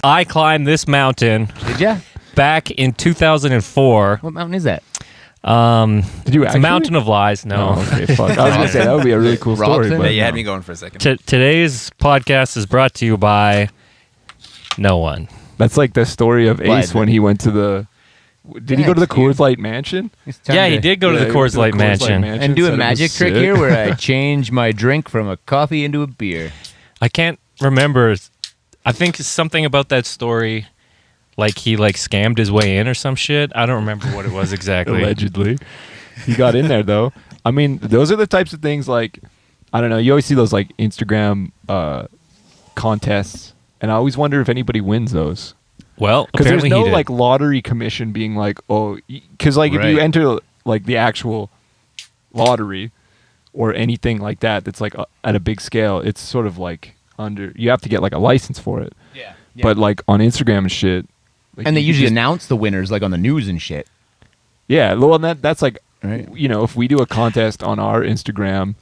I climbed this mountain. Did ya? Back in 2004. What mountain is that? Did you It's a mountain of lies. No. Oh, okay, fuck. I was gonna say that would be a really cool story. Robson? But You had me going for a second. Today's podcast is brought to you by no one. that's like the story of Ace when he went to the. Did he go to the Thanks, Coors Light Mansion? Yeah, he did go to the Coors Light Mansion. And do a magic trick here where I change my drink from a coffee into a beer. I can't remember. I think it's something about that story, like he scammed his way in or some shit. I don't remember what it was exactly. Allegedly, he got in there though. I mean, those are the types of things like, I don't know. You always see those like Instagram contests, and I always wonder if anybody wins those. Well, Because there's apparently no he did. like lottery commission being like, oh, because like if you Right. enter like the actual lottery or anything like that, that's like at a big scale, it's sort of like under. You have to get like a license for it. Yeah. But like on Instagram and shit, like, And they you usually just- announce the winners like on the news and shit. Yeah, well, and that's like, Right. you know, if we do a contest on our Instagram,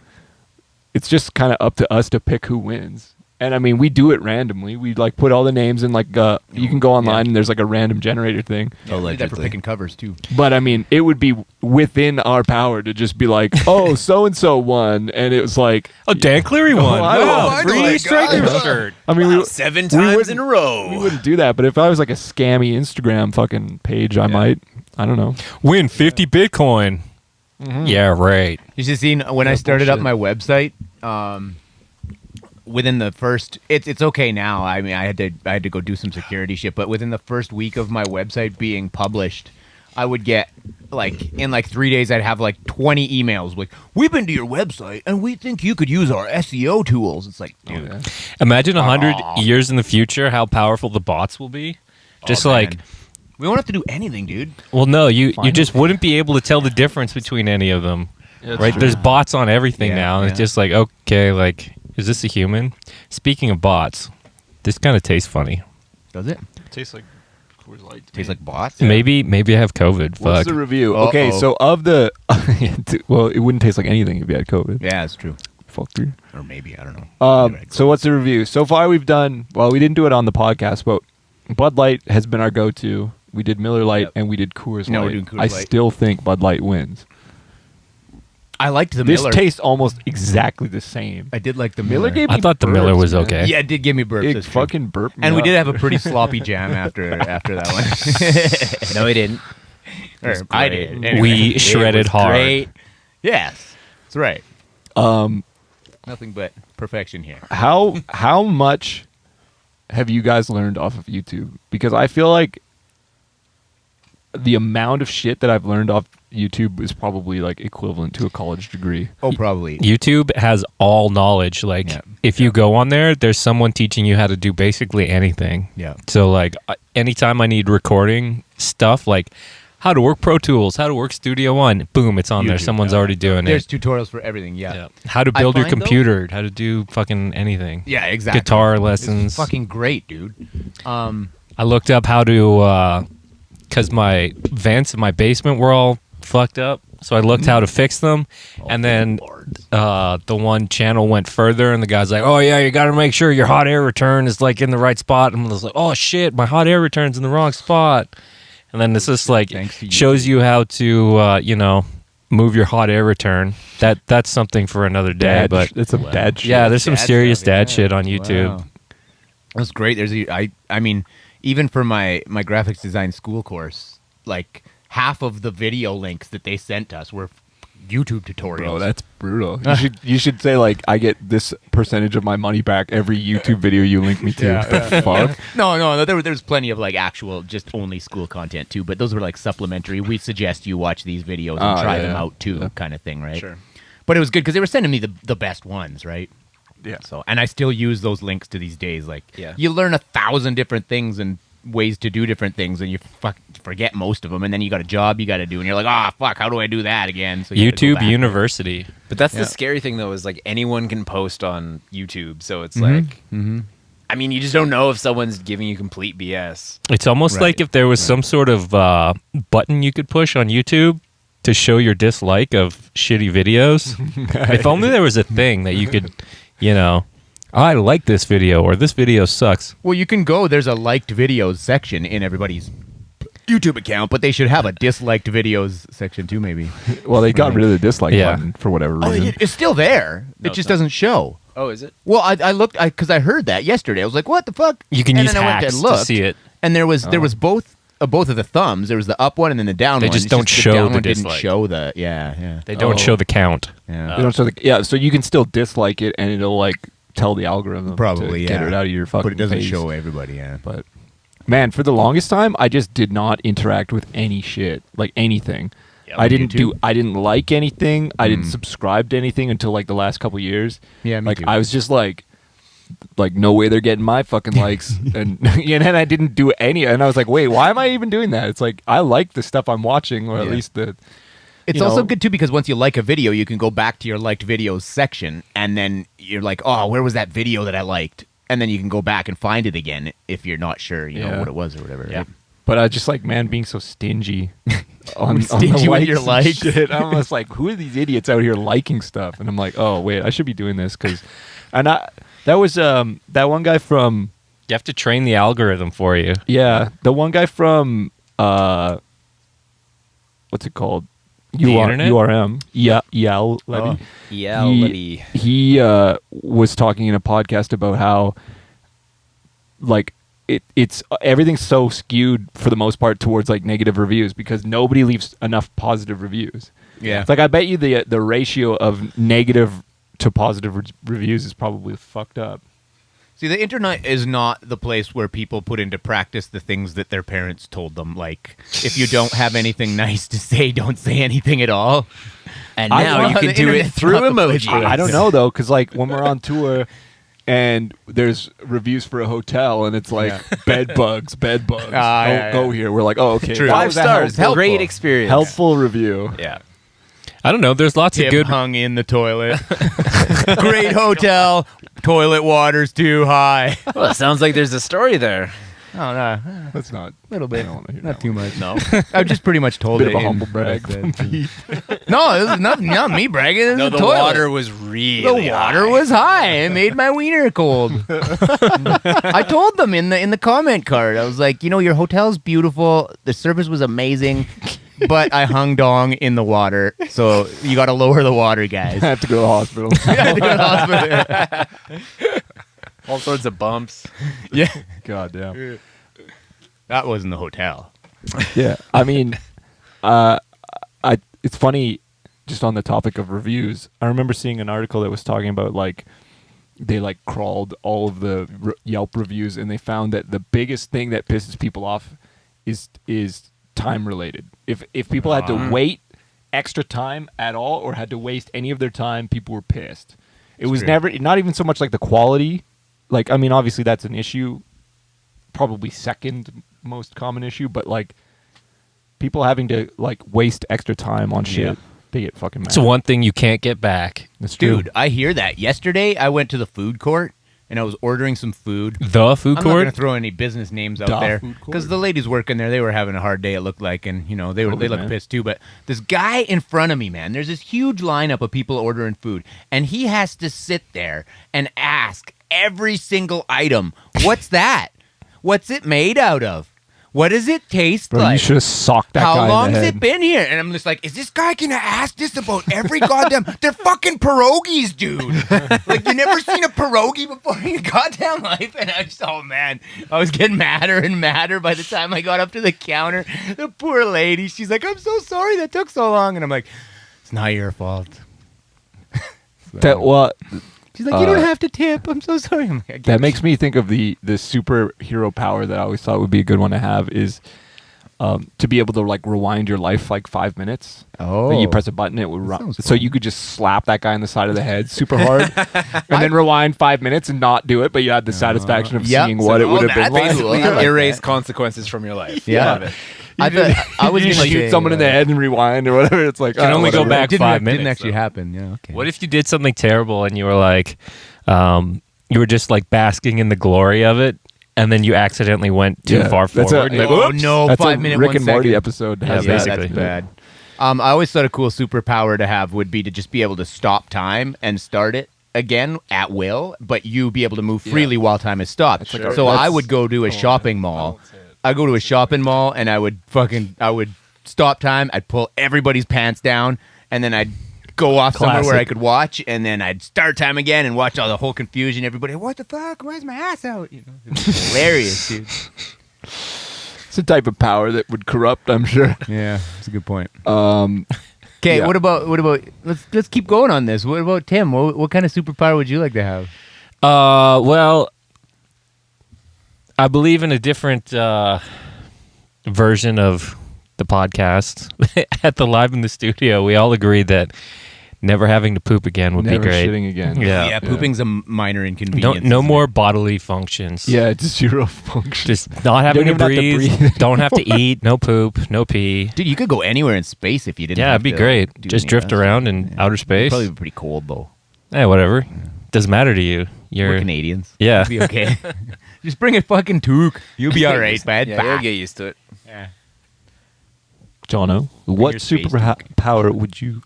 it's just kind of up to us to pick who wins. And I mean, we do it randomly. We like put all the names in like you can go online and there's like a random generator thing. Oh, we did that for picking covers too. But I mean, it would be within our power to just be like, oh, so and so won, and it was like, Oh, Dan Cleary won. I Wow, won. free striker shirt. I mean, we, 7 we times wouldn't- in a row. we wouldn't do that. But if I was like a scammy Instagram fucking page, I might. I don't know. Win 50 Bitcoin. Yeah, right. You should see when I started up my website. Within the first, it's okay now. I mean, I had to go do some security shit, but within the first week of my website being published, I would get in 3 days, I'd have like 20 emails like, "We've been to your website and we think you could use our SEO tools." It's like, dude, Imagine 100 years in the future how powerful the bots will be. Just man. like, we won't have to do anything, dude. well, no, you just wouldn't be able to tell the difference between any of them. Right? true. There's bots on everything Yeah, now. And yeah. It's just like, okay, like, is this a human? Speaking of bots, this kind of tastes funny. Does it Tastes like Coors Light. taste like bots? Maybe I have COVID. What's Fuck. the review? Uh-oh. Okay, so of the, well, it wouldn't taste like anything if you had COVID. Yeah, that's true. Fucker. Or maybe I don't know. So what's the review? So far we've done, well, we didn't do it on the podcast, but Bud Light has been our go-to. We did Miller Lite Yep. and we did Coors No, we're Light. doing Coors I Light. still think Bud Light wins. I liked the This Miller. tastes almost exactly the same. I did like the Miller Miller. gave I me thought the Miller burps, was man. okay. Yeah, it did give me burps. It that's true. fucking burped me And we up. did have a pretty sloppy jam after that one. No, he didn't. Or I did. Anyway, We it shredded was hard. Great. Yes, that's right. Um, Nothing but perfection here. how much have you guys learned off of YouTube? Because I feel like the amount of shit that I've learned off YouTube is probably like equivalent to a college degree. Oh, probably. YouTube has all knowledge. Like, Yeah. if you go on there, there's someone teaching you how to do basically anything. Yeah. So, like, anytime I need recording stuff, like how to work Pro Tools, how to work Studio One, boom, it's on there. YouTube, Someone's yeah. already doing There's it. tutorials for everything. Yeah. Yeah. How to I build your find, though- computer, how to do fucking anything. Yeah, exactly. Guitar It's lessons. fucking great, dude. I looked up how to, because my vents in my basement were all fucked up. So I looked how to fix them. And then the one channel went further, and the guy's like, oh, yeah, you got to make sure your hot air return is like in the right spot. And I was like, oh, shit, my hot air return's in the wrong spot. And then this just like Thanks to you. shows you how to, move your hot air return. That's something for another day. Dad, But it's a dad shit. yeah, there's some Dad serious stuff, dad yeah. shit on YouTube. Wow. That's great. I mean, even for my graphics design school course, like half of the video links that they sent us were YouTube tutorials. Bro, that's brutal. You should say like I get this percentage of my money back every YouTube video you link me to. Fuck. No. There's plenty of like actual just only school content too, but those were like supplementary. We suggest you watch these videos and try them out too, kind of thing, right? Sure. But it was good because they were sending me the best ones, right? Yeah. So, and I still use those links to these days. Like, Yeah. you learn 1,000 different things and ways to do different things, and you forget most of them, and then you got a job you got to do, and you're like, fuck, how do I do that again? So you gotta go YouTube back. University. But that's Yeah. the scary thing, though, is like anyone can post on YouTube. So it's like, I mean, you just don't know if someone's giving you complete BS. It's almost Right. like if there was some sort of button you could push on YouTube to show your dislike of shitty videos. If only there was a thing that you could, I like this video, or this video sucks. Well, you can go. There's a liked videos section in everybody's YouTube account, but they should have a disliked videos section too, maybe. Well, they got rid of the dislike Yeah. button for whatever Oh, reason. it's still there. No, It just it's not. doesn't show. Oh, is it? Well, I looked because I heard that yesterday. I was like, "What the fuck?" You can and use then I went hacks and to looked, see it. and there was both of the thumbs. There was the up one and then the down They one. just It's don't show down the one didn't dislike. show the yeah. They don't show the count. Yeah. They don't show the- yeah, so you can still dislike it, and it'll like tell the algorithm Probably, to get yeah. it out of your fucking But it doesn't face. show everybody. Yeah. But man, for the longest time, I just did not interact with any shit, like anything. Yeah, I on didn't YouTube? I didn't like anything. I didn't subscribe to anything until like the last couple years. Yeah, me like too. I was just like no way they're getting my fucking likes, and and then I didn't do any, and I was like, wait, why am I even doing that? It's like I like the stuff I'm watching, or at Yeah. least the. It's you also know. good too because once you like a video, you can go back to your liked videos section, and then you're like, "Oh, where was that video that I liked?" And then you can go back and find it again if you're not sure, you know, Yeah. what it was or whatever. Yeah. Right? But I just like, man, being so stingy on Stingy the with your and likes. shit. I'm almost like, who are these idiots out here liking stuff? And I'm like, oh wait, I should be doing this because, and that was that one guy from You have to train the algorithm for you. the one guy from what's it called? Internet? URM. Yeah, Levy. Yeah, He was talking in a podcast about how like it's everything's so skewed for the most part towards like negative reviews because nobody leaves enough positive reviews. Yeah. It's like I bet you the ratio of negative to positive reviews is probably fucked up. See, the internet is not the place where people put into practice the things that their parents told them. Like, if you don't have anything nice to say, don't say anything at all. And I now love you the can do it internet. through Not the place emoji. for that. I don't know though, because like when we're on tour and there's reviews for a hotel and it's like bed bugs. Go here. We're like, oh okay, True. Why 5 was that stars. helpful? Great experience. Helpful review. Yeah. I don't know. There's lots of Tip good. hung in the toilet. Great hotel. Toilet water's too high. Well, it sounds like there's a story there. Oh, no. That's not A little bit. I don't wanna hear Not that too one. much. No. I just pretty much told Bit it. of a in humble what I brag said. from Pete. No, this is not me bragging. This is No, the the toilet. water was really The water was high. It made my wiener cold. I told them in the comment card. I was like, your hotel's beautiful. The service was amazing, but I hung dong in the water. So you got to lower the water, guys. I have to go to the hospital. I had to go to the hospital. all sorts of bumps. Yeah, God damn. that wasn't the hotel. Yeah, I mean, it's funny. Just on the topic of reviews, I remember seeing an article that was talking about like they like crawled all of the Yelp reviews, and they found that the biggest thing that pisses people off is time related. If people had to wait extra time at all, or had to waste any of their time, people were pissed. It was true. never not even so much like the quality. Like, I mean, obviously that's an issue. Probably second most common issue, but like people having to like waste extra time on shit, Yeah. they get fucking mad. It's one thing you can't get back. That's true. Dude, I hear that. Yesterday, I went to the food court and I was ordering some food. The food I'm not going to court. throw any business names out Da there food court. because the ladies working there, they were having a hard day. It looked like, and they Totally, looked man. pissed too. But this guy in front of me, man, there's this huge lineup of people ordering food, and he has to sit there and ask every single item, "What's that? What's it made out of? What does it taste Bro, like? you should have socked that guy How in long the has head. it been here?" And I'm just like, is this guy gonna ask this about every goddamn? They're fucking pierogies, dude. Like, you never seen a pierogi before in your goddamn life. And I just, oh man, I was getting madder and madder by the time I got up to the counter. The poor lady, she's like, "I'm so sorry that took so long," and I'm like, "It's not your fault." That well, She's like, "You don't have to tip. I'm so sorry." I'm like, "I that get makes me think of the superhero power that I always thought would be a good one to have is to be able to like rewind your life like 5 minutes. Oh. Like, you press a button, it would sounds so fun. you could just slap that guy in the side of the head super hard, and then rewind 5 minutes and not do it, but you had the satisfaction of Yep. seeing what So- it would have that's been like. cool. Basically, I like erase that. consequences from your life. Yeah. Love it. I thought I was you gonna shoot say, someone in the head and rewind or whatever. It's like Can only go whatever. back Didn't 5 didn't minutes, actually though. happen. Yeah. Okay. What if you did something terrible and you were like, you were just like basking in the glory of it, and then you accidentally went too Yeah, far that's forward? a- Like, Oh whoops. no! That's 5 a minute Rick 1 and Morty second. episode. Yeah, Has Yeah, that. basically. that's bad. I always thought a cool superpower to have would be to just be able to stop time and start it again at will, but you be able to move freely while time is stopped. like a- So that's- I would go to a shopping mall. I go to a shopping mall and I would stop time. I'd pull everybody's pants down, and then I'd go off somewhere where I Classic. could watch, and then I'd start time again and watch all the whole confusion. Everybody, what the fuck? Where's my ass out? You know, it's hilarious, dude. It's a type of power that would corrupt, I'm sure. Yeah, that's a good point. Um, Okay, Yeah. what about let's keep going on this. What about Tim? What kind of superpower would you like to have? Well, I believe in a different version of the podcast. At the Live in the Studio, we all agreed that never having to poop again would never be great. shitting again. Yeah. Pooping's a minor No, inconvenience. no isn't more it? bodily functions. Yeah, it's zero function. Just not having to Don't even have to breathe. breathe. Don't have to eat. No poop. No pee. Dude, you could go anywhere in space if you didn't. Yeah, have it'd be to great. do Just any drift of that around stuff. in outer space. Probably be pretty cold though. Yeah, whatever. Doesn't matter to you. We're You're Canadians. Yeah. It'll be okay. Just bring a fucking toque. You'll be all right, bud. Yeah, you'll get used to it. Yeah. Jono, what your space superpower would you?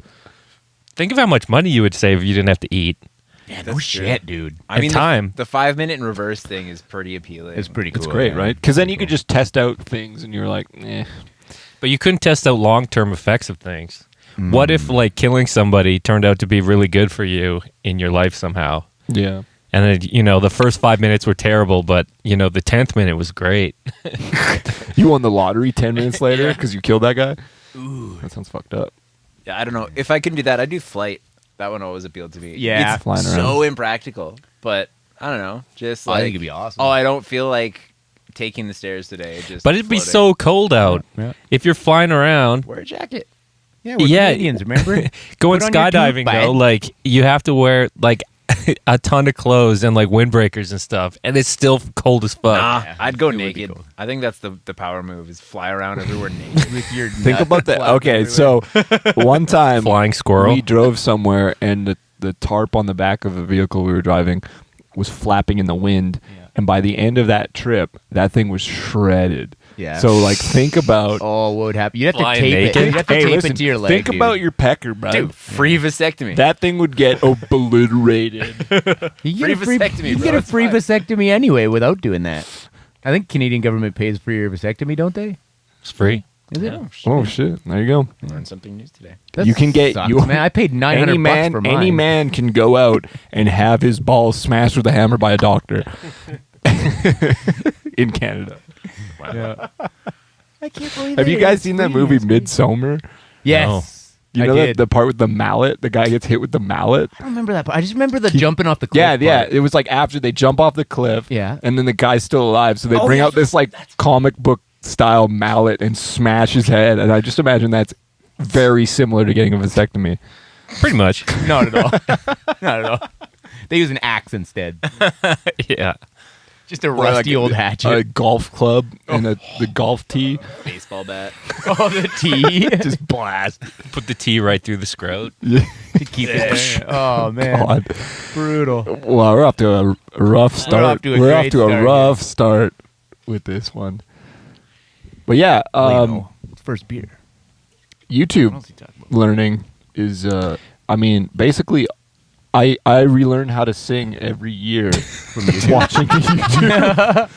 think of how much money you would save if you didn't have to eat. Yeah, no That's true. shit, dude. I And mean, time. The 5-minute in reverse thing is pretty appealing. It's pretty cool. It's great, yeah. right? Because then you could just test out things, and you're like, eh. But you couldn't test out long-term effects of things. What if like killing somebody turned out to be really good for you in your life somehow? Yeah. And then, the first 5 minutes were terrible, but, the 10th minute was great. You won the lottery 10 minutes later because you killed that guy? Ooh. That sounds fucked up. Yeah, I don't know. If I can do that, I'd do flight. That one always appealed to me. Yeah. It's Flying so impractical, but I don't know. Just I like, think it'd be awesome. oh, I don't feel like taking the stairs today. Just But it'd be floating. so cold out. Yeah. If you're flying around, Wear a jacket. Yeah, we're Yeah. Canadians, remember? going Put on your skydiving, tooth, though, bud. like, you have to wear, like, a ton of clothes and, like, windbreakers and stuff, and it's still cold as fuck. Nah, Yeah, I'd go it would be naked. cool. I think that's the power move is fly around everywhere naked. With your Think nut about that. flapping Okay, everywhere. so one time Flying squirrel. we drove somewhere, and the tarp on the back of the vehicle we were driving was flapping in the wind. Yeah. And by the end of that trip, that thing was shredded. Yeah. So, like, think about... Oh, what would happen? You'd have to Flying tape naked? it. You'd have to Hey, tape listen, it to your leg. think dude. about your pecker, bro. Dude, free vasectomy. That thing would get obliterated. You free get a free vasectomy, You bro, get a it's free fine. vasectomy anyway without doing that. I think Canadian government pays for your vasectomy, don't they? It's free. Is it? Oh, shit. There you go. Learned something new today. That You can get sucks, your- man. I paid $900 for mine. Any man can go out and have his balls smashed with a hammer by a doctor in Canada. Yeah. I can't believe. Have you guys seen that movie Midsommar? Yes. You I know did. the part with the mallet? The guy gets hit with the mallet. I don't remember that part. I just remember the jumping off the cliff. Yeah, yeah. part. It was like after they jump off the cliff. Yeah. And then the guy's still alive, so they bring out this like comic book style mallet and smash his head. And I just imagine that's very similar to getting a vasectomy. Pretty much. Not at all. Not at all. They use an axe instead. Yeah. Just a Or like rusty old hatchet. A golf club and the golf tee. Baseball bat. Oh, the tea Just blast. Put the tea right through the scrot. to keep it. Oh man, God. brutal. Well, we're off to a rough start. off to a We're great off to a start, rough start with this one. But yeah, First beer. What YouTube else he talking about? learning is, I mean, basically, I relearn how to sing every year from watching YouTube.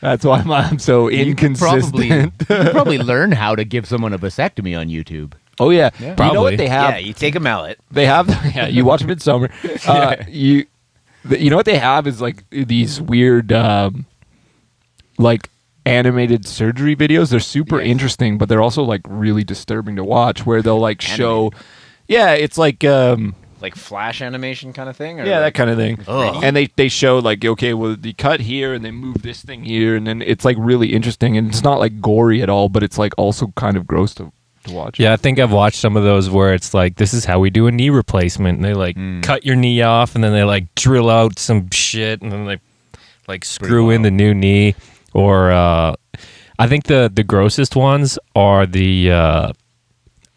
That's why I'm so You could inconsistent. probably learn how to give someone a vasectomy on YouTube. Oh yeah, Yeah. You know Probably. what they have? Yeah, you take a mallet. They have. Yeah, you watch Midsummer. You know what they have is like these weird, like animated surgery videos. They're super Yes. interesting, but they're also like really disturbing to watch. Where they'll like show, yeah, it's like Like flash animation kind of thing? Or yeah, that like, kind of thing. Ugh. And they show like, okay, well, they cut here and they move this thing here, and then it's like really interesting, and it's not like gory at all, but it's like also kind of gross to watch. Yeah, I think I've watched some of those where it's like, this is how we do a knee replacement. And they like cut your knee off and then they like drill out some shit and then they like screw in the new knee. Or I think the grossest ones are the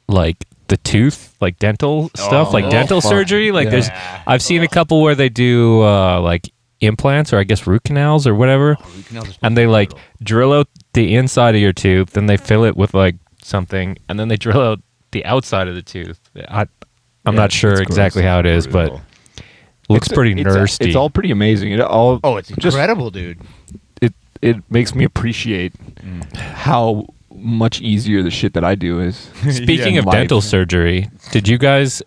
like the tooth, like dental stuff, like dental fuck. surgery. Like Yeah. I've seen a couple where they do like implants or I guess root canals or whatever. And they like drill out the inside of your tooth, then they fill it with like something, and then they drill out the outside of the tooth. I'm not sure it's exactly gross. how it is, but Looks pretty thirsty. It's all pretty amazing. It all. Oh, it's incredible, dude. It makes me appreciate how much easier the shit that I do is. Speaking in of life. dental surgery, did you guys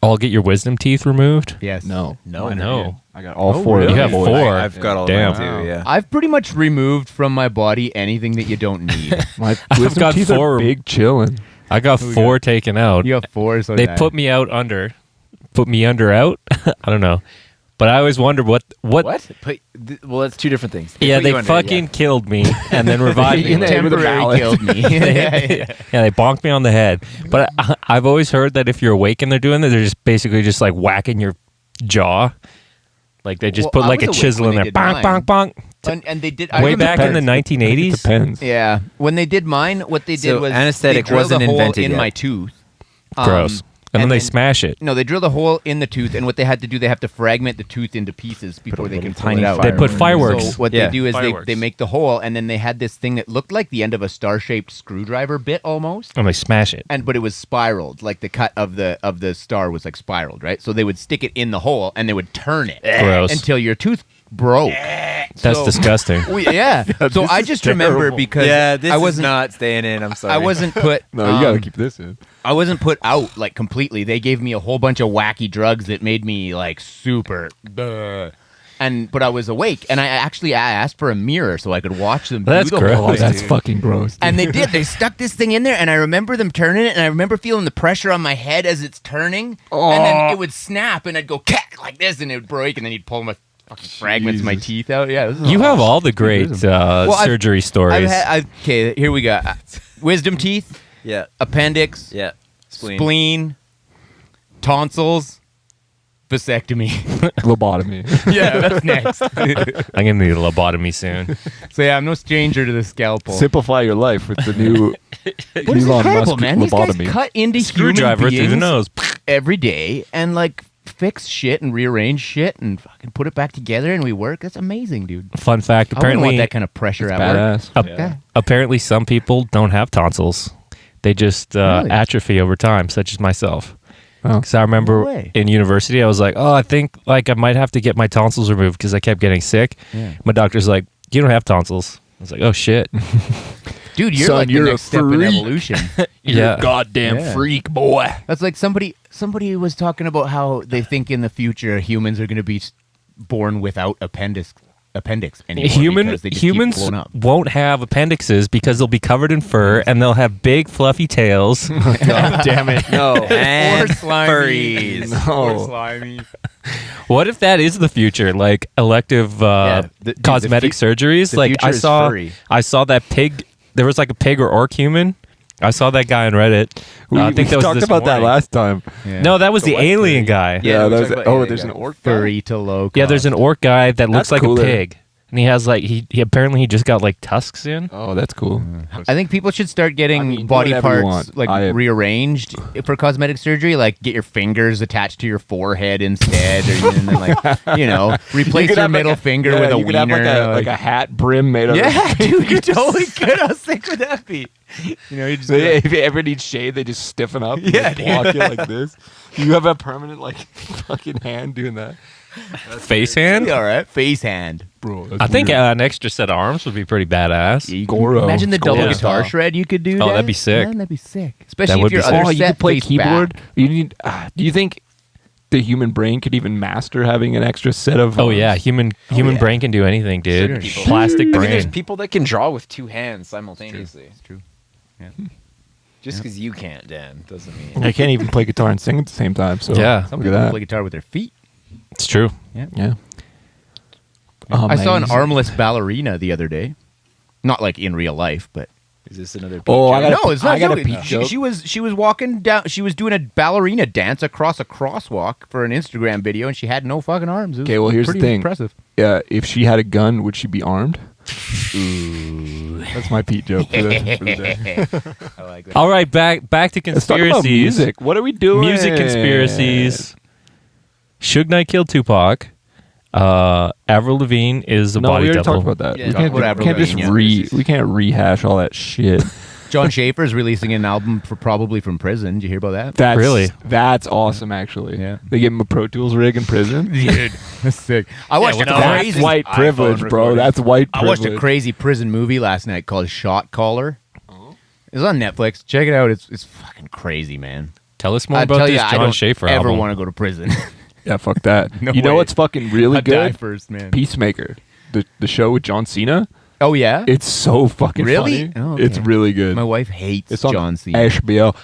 all get your wisdom teeth removed? Yes. No, I know. I got all Oh, four. really? Of You them have boys. four. I've got all Damn. of them too. Yeah. I've pretty much removed from my body anything that you don't need. My I've wisdom got teeth four. are big chilling. I got four taken out. You have four, so They put me out under. Put me under out? I don't know. But I always wonder what Well, that's two different things. Yeah, put they you under, fucking killed me and then revived me. In the head with a temporary mallet. killed me. Yeah, they bonked me on the head. But I've always heard that if you're awake and they're doing that, they're just basically just like whacking your jaw. Like they just Well, put I like a was awake chisel when in they there. did Bonk, bonk, mine. bonk. And they did Way back in the It 1980s? depends. Yeah, when they did mine, what they did So was anesthetic they drilled wasn't a hole invented in yet. my tooth. Gross. And then they smash it. No, they drilled a hole in the tooth, and what they had to do, they have to fragment the tooth into pieces before they can pull tiny it out. They put fireworks. So what Yeah, they do is fireworks. they make the hole, and then they had this thing that looked like the end of a star-shaped screwdriver bit almost. And they smash it. But it was spiraled, like the cut of the star was like spiraled, right? So they would stick it in the hole and they would turn it Gross. until your tooth broke. That's So- disgusting. Yeah. So I just remember terrible. because this I is wasn't not staying in. I'm sorry. I wasn't put. No, you gotta keep this in. I wasn't put out like completely. They gave me a whole bunch of wacky drugs that made me like super. But I was awake, and I asked for a mirror so I could watch them. That's do the gross. whole Oh, thing. that's fucking gross. And they did. They stuck this thing in there, and I remember them turning it, and I remember feeling the pressure on my head as it's turning, and then it would snap, and I'd go cack like this, and it would break, and then he'd pull my fucking fragments of my teeth out. Yeah, this is You have all the great I've- surgery stories. Okay, here we go. Wisdom teeth, Yeah. appendix, Yeah. spleen, tonsils, vasectomy. Lobotomy. Yeah, that's next. I'm going to need a lobotomy soon. So yeah, I'm no stranger to the scalpel. Simplify your life with the new What is Elon incredible, Musk man? These guys lobotomy. cut into Screwdriver human through the beings nose. every day and like fix shit and rearrange shit and fucking put it back together and we work. That's amazing, dude. Fun fact, I wouldn't want apparently that kind of pressure at work. Badass. apparently some people don't have tonsils. They just Really? atrophy over time, such as myself. Oh. Because I remember No way. in university, I was like, oh, I think like I might have to get my tonsils removed because I kept getting sick. Yeah. My doctor's like, you don't have tonsils. I was like, oh, shit. Dude, you're Son, like you're the a next step in freak. evolution. Yeah. a goddamn Yeah. freak, boy. That's like somebody was talking about how they think in the future humans are going to be born without appendix anymore because they just keep Humans blowing up. won't have appendixes because they'll be covered in fur and they'll have big fluffy tails. God damn it. No. Or And slimy. furries. Or slimy. What if that is the future? Like elective dude, cosmetic surgeries? the Like future is furry. I saw that pig. There was like a pig or orc human. I saw that guy on Reddit. I think we that was talked this about that morning. last time. Yeah. No, that was the what alien furry? guy. Yeah, we that was talked about there's alien an guy. orc Furry to low. Yeah, there's an orc guy that looks That's like cooler. a pig, and he has like he apparently he just got like tusks in. Oh, that's cool. I think people should start getting I mean, do body whatever you parts want. like rearranged for cosmetic surgery. Like get your fingers attached to your forehead instead, or and then like replace your middle finger with a you could have wiener. like a hat brim made of yeah, dude, you totally could. How sick would that be? You just So yeah, if you ever need shade, they just stiffen up. And Yeah, just block it like this. You have a permanent like fucking hand doing that, Face hand. all right. Face hand. bro. I think an extra set of arms would be pretty badass. Goro. Imagine the double Yeah. guitar shred you could do. Oh, that. that'd be sick. Man, that'd be sick. Especially would if your be sick. other Oh, you set could play face keyboard. back. You need. Do you think the human brain could even master having an extra set of? Oh yeah, human yeah. brain can do anything, dude. Sure. Plastic I mean, there's brain. people that can draw with two hands simultaneously. It's true. Yeah. Just because you can't, Dan, doesn't mean. I can't even play guitar and sing at the same time. So Yeah. Some look people at that. play guitar with their feet. It's true. Yeah. I saw an Amazing. armless ballerina the other day. Not like in real life, but Is this another? Oh, I joke? got no, it's not. I got a joking. peep joke. She was walking down. She was doing a ballerina dance across a crosswalk for an Instagram video, and she had no fucking arms. It was Okay, well, here's the pretty thing. Impressive. If she had a gun, would she be armed? Ooh, that's my Pete joke for the day. I like that. All right, back to Let's talk conspiracies. about music. What are we doing? Music conspiracies. Suge Knight killed Tupac. Avril Lavigne is a No, body we already double. talked about that. Yeah, we talk can't, about we can't Avril just Lavigne, we can't rehash all that shit. John Schaefer's releasing an album probably from prison. Did you hear about that? That's awesome, actually. Yeah. They give him a Pro Tools rig in prison. Dude, that's sick. I watched with a the crazy. That's white privilege, iPhone bro. recording. That's white I privilege. watched a crazy prison movie last night called Shot Caller. It's on Netflix. Check it out. It's fucking crazy, man. Tell us more I about tell this you, I John don't Schaefer ever album. want to go to prison. Yeah, fuck that. No you know way. what's fucking really I'd die good? first, man. Peacemaker, the show with John Cena. Oh yeah, It's so fucking Really? funny. Oh, okay. It's really good. my wife hates It's on John Cena. HBO.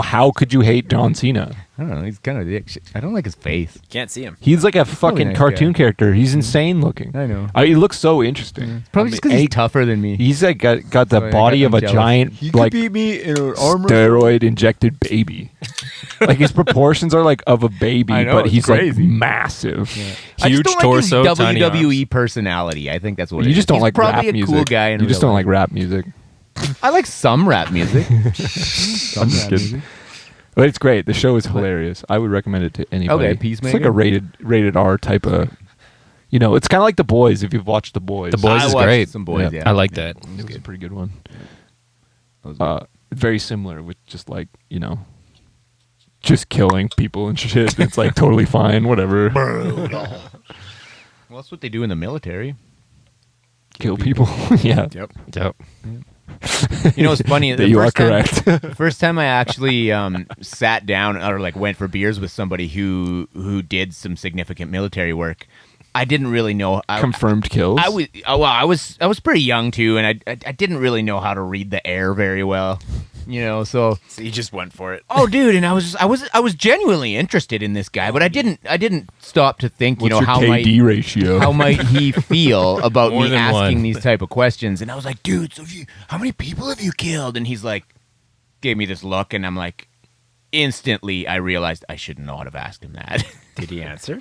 How could you hate John Cena? I don't know. He's kind of dick. I don't like his face. Can't see him. He's like a fucking nice cartoon guy. character. He's insane looking. I know. He looks so interesting. Probably just because he's tougher than me. He's like got the Oh, yeah, body of I'm a jealous. giant like me in an steroid injected baby. Like his proportions are like of a baby, I know, but it's he's crazy. like massive. I just Huge don't torso, like his tiny WWE arms. personality. I think that's what You it just is. don't He's like rap probably a music. cool guy. In You just real don't life. like rap music. I like some rap music. I'm just kidding. But it's great. The show is hilarious. I would recommend it to anybody. Okay, It's Peacemaker. like a rated R type of. You know, it's kind of like The Boys. If you've watched The Boys, The Boys I is watched great. Some boys. Yeah. Yeah, I like that. It was a pretty good one. That was Very similar with just like just killing people and shit. It's like totally fine. Whatever. Well, that's what they do in the military. Kill people. Yeah. Yep. Yep. You know, it's funny. That you are correct. First time I actually sat down or like went for beers with somebody who did some significant military work. I didn't really know. Confirmed kills. I was pretty young too, and I didn't really know how to read the air very well. You know, so You just went for it. oh, dude, and I was genuinely interested in this guy, but I didn't stop to think. What's your how KD ratio? how might he feel about More me than asking one. these type of questions? And I was like, dude, so how many people have you killed? And he's like, gave me this look, and I'm like, instantly, I realized I should not have asked him that. Did he answer?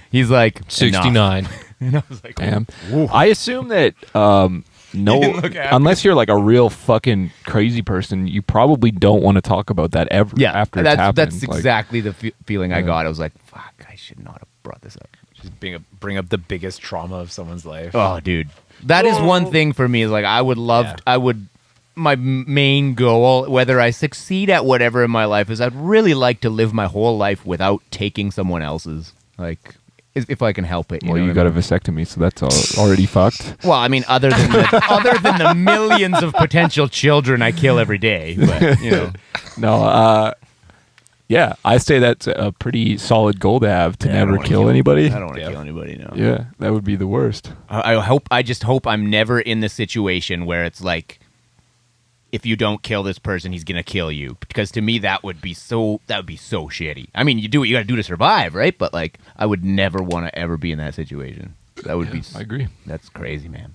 He's like, 69. and I was like, Damn. I assume that no, didn't look happy. unless you're like a real fucking crazy person, you probably don't want to talk about that ever. yeah, after it's that's happened. that's Like, exactly the feeling I Yeah. got. I was like, fuck, I should not have brought this up. Just bring up the biggest trauma of someone's life. Oh, dude, that is one thing for me. Is like I would love, Yeah. My main goal, whether I succeed at whatever in my life, is I'd really like to live my whole life without taking someone else's. Like, if I can help it. well, know you what got I a vasectomy, so that's already fucked. Well, I mean, other than the millions of potential children I kill every day, but you know, No, yeah, I say that's a pretty solid goal to have to Yeah, I don't never wanna kill anybody. I don't want to kill anybody. No. Yeah, that would be the worst. I just hope I'm never in the situation where it's like, if you don't kill this person, he's gonna kill you. Because to me, that would be so shitty. I mean, you do what you got to do to survive, right? But like, I would never want to ever be in that situation. That would be. I agree. That's crazy, man.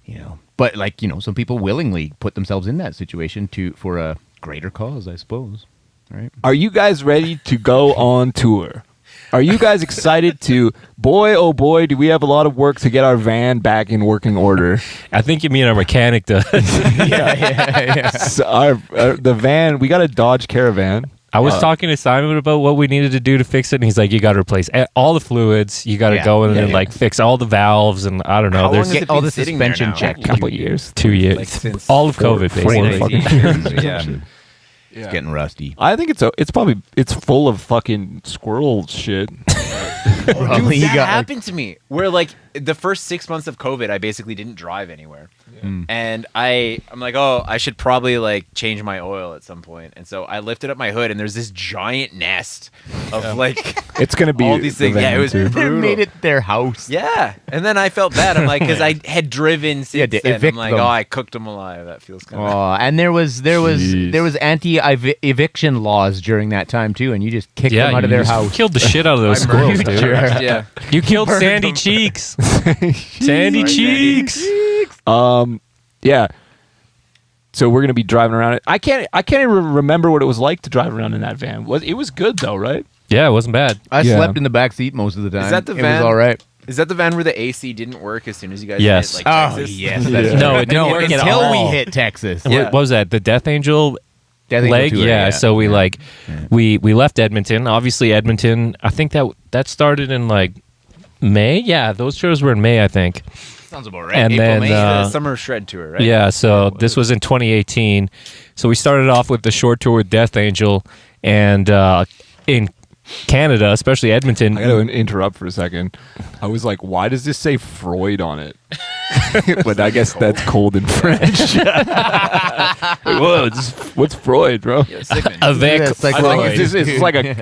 You know, but like, you know, some people willingly put themselves in that situation for a greater cause, I suppose. Right? Are you guys ready to go on tour? Are you guys excited to? Boy, oh boy, do we have a lot of work to get our van back in working order. I think you mean our mechanic does. yeah. So the van, we got a Dodge Caravan. I was talking to Simon about what we needed to do to fix it, and he's like, "You got to replace all the fluids. You got to Yeah. go in Yeah, and yeah. like fix all the valves, and I don't know. How long There's has it Get all been the sitting there suspension now? checked. A couple years. 2 years, Like since all of four- COVID, four basically. fucking years. Yeah. It's getting rusty. I think it's full of fucking squirrel shit. Probably Dude, you that got, like, happened to me. Where like the first 6 months of COVID, I basically didn't drive anywhere, and I'm like, oh, I should probably like change my oil at some point. And so I lifted up my hood, and there's this giant nest of like It's gonna be all these the things. Yeah, van, it was too. they brutal. made it their house. Yeah, and then I felt bad. I'm like, because I had driven since to then. I'm evict like, them. oh, I cooked them alive. That feels kind of. Oh, and there was Jeez. anti-eviction laws during that time too, and you just kicked Yeah, them out of you their just house. killed the shit out of those squirrels, dude. Yeah. You killed Burned Sandy them. Cheeks. Sandy Cheeks. Yeah. So we're gonna be driving around it. I can't even remember what it was like to drive around in that van. It was good though, right? Yeah, it wasn't bad. I Yeah. slept in the back seat most of the time. Is that the It van? was all right. Is that the van where the AC didn't work as soon as you guys Yes. hit like Texas? yes. Yeah. No, it didn't work at until all. we hit Texas. What was that? The Death Angel Death Angel leg? tour, Yeah. So we we left Edmonton. Obviously, Edmonton. I think that started in like May. Yeah, those shows were in May. I think. Sounds about right. And April, then, May. The Summer Shred tour, right? Yeah, so this was in 2018. So we started off with the short tour with Death Angel, and in Canada, especially Edmonton. I got to interrupt for a second. I was like, why does this say Freud on it? But I guess that's cold in French. Whoa, what's Freud, bro? Yeah, Sigmund. Avec That's like- I think Freud.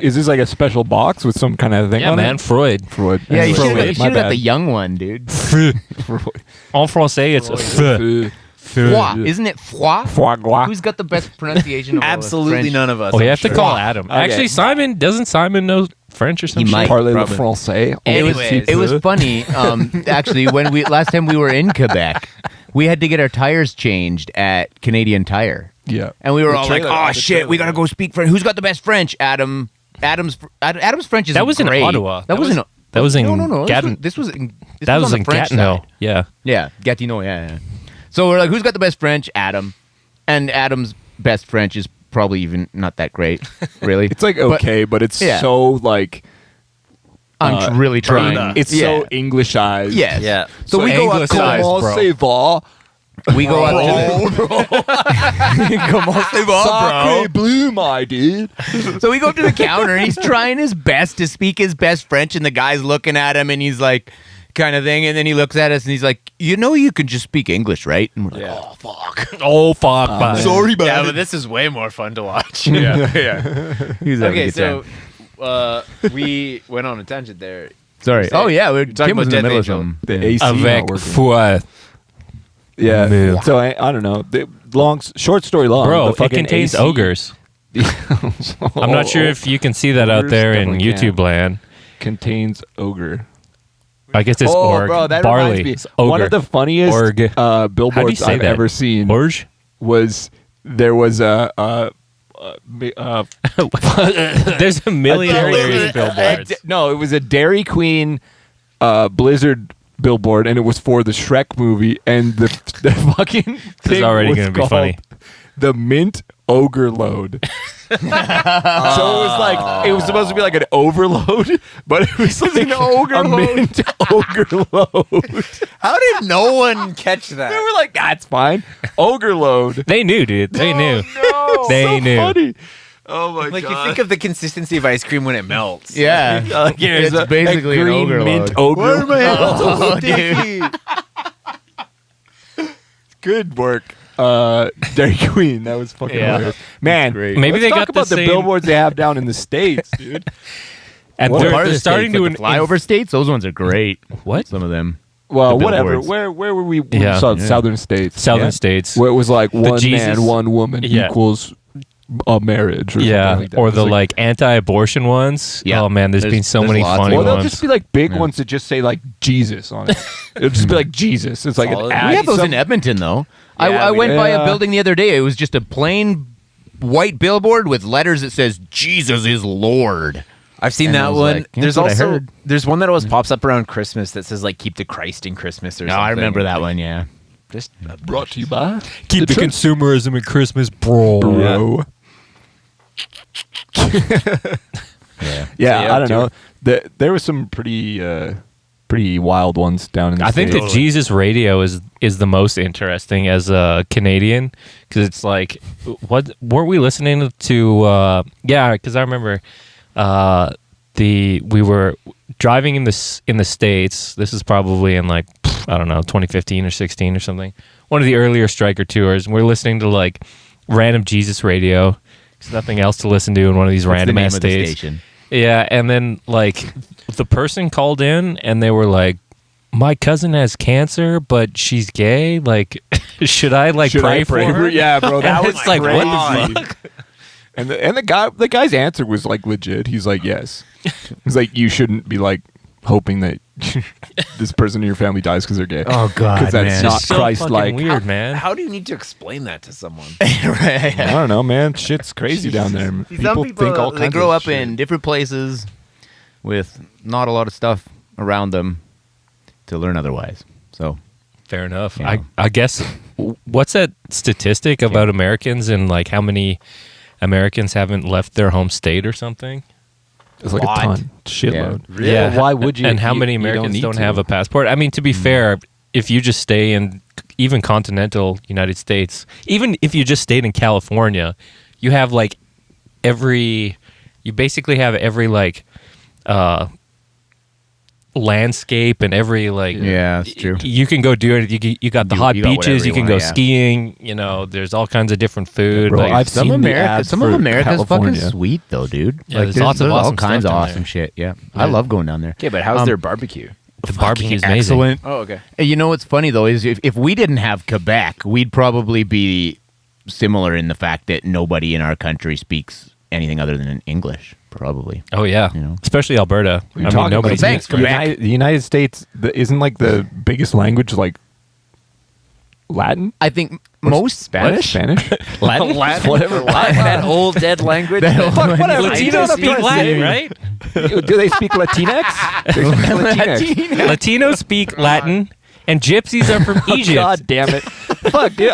is this like a special box with some kind of thing Yeah, on man, it? Freud. Freud. Yeah, you Freud. should My have got bad. the young one, dude. Freud. En français, it's feu. Foie. Isn't it foie? Foie gras. Who's got the best pronunciation of all the Absolutely French? none of us. Oh, you I'm have to sure. call Adam. Okay. Actually, doesn't Simon know French or something? He might. Parlez le Probably. français. Anyways. It was funny. Actually, when last time we were in Quebec, we had to get our tires changed at Canadian Tire, Yeah. and we were The all like, trailer- "Oh the shit, trailer. we gotta go speak French. Who's got the best French?" Adam's French is That was in great. Ottawa. That was in. that was in No. Gatineau. This was in. This That was was on in the French Gatineau. side. Yeah. Yeah, Gatineau. Yeah. So we're like, "Who's got the best French?" Adam, and Adam's best French is probably even not that great, really. It's like But okay, but it's Yeah. so like I'm really trying. it's so Englishized. Yes. Yeah. So we go up to Anglicized, Comment bro. ça va? we go up to Comment ça va, Sacre bleu, my dude. So we go up to the counter and he's trying his best to speak his best French, and the guy's looking at him and he's like, kind of thing, and then he looks at us and he's like, "You know, you can just speak English, right?" And we're like, Yeah. "Oh fuck, Oh, fuck. man. sorry, man." Yeah, but this is way more fun to watch. Yeah. He's having a Okay, good so time. we went on a tangent there. Sorry. Oh yeah, talking Kim was in the about middle of Death something. The AC not Avec working. foi. Yeah. Moo. So I don't know. Short story long. Bro, the it fucking contains AC ogres. I'm not sure if you can see that out Ogres there in definitely YouTube can. land. Contains ogre. I guess it's org. bro, that Barley. reminds me. It's ogre. One of the funniest Org. billboards say I've that? ever seen Orge? was there was There's a million Dairy hilarious Queen- billboards. No, it was a Dairy Queen Blizzard billboard, and it was for the Shrek movie, and the fucking This is already going to be funny. The mint ogre load. So it was like it was supposed to be like an overload, but it was like an ogre a load. mint ogre load. How did no one catch that? They were like, "That's fine, ogre load." They knew, dude. They knew. No, They so knew. Funny. Oh my Like god! you think of the consistency of ice cream when it melts. Yeah, Like, here's it's basically an green ogre mint load. ogre. Oh, dude. Good work, Dairy Queen. That was fucking Yeah. hilarious. Man, great. Maybe let's they talk got about the the same- billboards they have down in the States, dude. And What they're, Part of they're the starting states, to like the flyover states. Those ones are great. What? Some of them. Well, The whatever. billboards. Where were we? Yeah. Southern states. Southern Yeah. states. Where it was like one Jesus- man, one woman Yeah. equals a marriage. Or Yeah, something like that. or It was the like, like anti-abortion ones. Yeah. Oh man, there's been so There's many lots funny or they'll ones. just be like big ones that just say like Jesus on it. It'll just be like Jesus. It's like an Solid. ad. We have those Some- in Edmonton, though. Yeah, I we went do. by a Yeah. building the other day. It was just a plain white billboard with letters that says "Jesus is Lord." I've seen And I that was one. like, yeah, There's that's what I also heard. there's one that always pops up around Christmas that says like "Keep the Christ in Christmas" or No, something. I remember that one. Yeah. Just brought to you by Keep the church. consumerism at Christmas, bro. Bro. Yeah. Yeah, yeah, I don't know. There was some pretty wild ones down in the I think the States. Jesus radio is the most interesting as a Canadian because it's like, what weren't we listening to? Yeah, because I remember we were driving in the States. This is probably in like I don't know 2015 or 16 or something. One of the earlier Striker tours. And we're listening to like random Jesus radio. There's nothing else to listen to in one of these What's the random name ass of the states. station? Yeah, and then like the person called in and they were like, "My cousin has cancer, but she's gay. Like, should I like Should pray I for her?" Yeah, bro, that was It's like, crazy. what the fuck? And the guy's answer was like legit. He's like, yes. He's like, you shouldn't be like hoping that this person in your family dies because they're gay. Oh, God, because that's man. not It's so Christ-like. fucking weird, man. How do you need to explain that to someone? Right. I don't know, man. Shit's crazy down there. See, some people think all they kinds grow of up shit. in different places with not a lot of stuff around them to learn otherwise. So Fair enough. You know. I guess what's that statistic about Americans and like how many Americans haven't left their home state or something? It's like What? a ton, shitload. Yeah. Why would you? And how you- many you Americans need don't to. have a passport? I mean, to be fair, if you just stay in even continental United States, even if you just stayed in California, you have like you basically have every like landscape and every like it's true. you can go do it. You got the hot you got beaches. whatever You you can want, go yeah. skiing. You know, there's all kinds of different food. Bro, like, I've Some seen the America, ads some of for America's California. fucking sweet though, dude. Yeah, Like, there's lots of all awesome kinds of stuff down awesome there. shit. Yeah, I love going down there. Okay, but how's their barbecue? the barbecue's Fucking amazing. excellent. Oh, okay. Hey, you know what's funny though is if we didn't have Quebec, we'd probably be similar in the fact that nobody in our country speaks anything other than English. Probably. Oh yeah, You know. especially Alberta. I mean, talking nobody about? Thanks, speaks. Quebec. The United States isn't like the biggest language like Latin? I think most Spanish? Spanish? Latin, Whatever. that old dead language. Fuck, whatever. Latinos speak Latin, right? Do they speak Latinx? They speak Latinx. Latinos speak Latin, and gypsies are from Egypt. God damn it. Fuck, dude.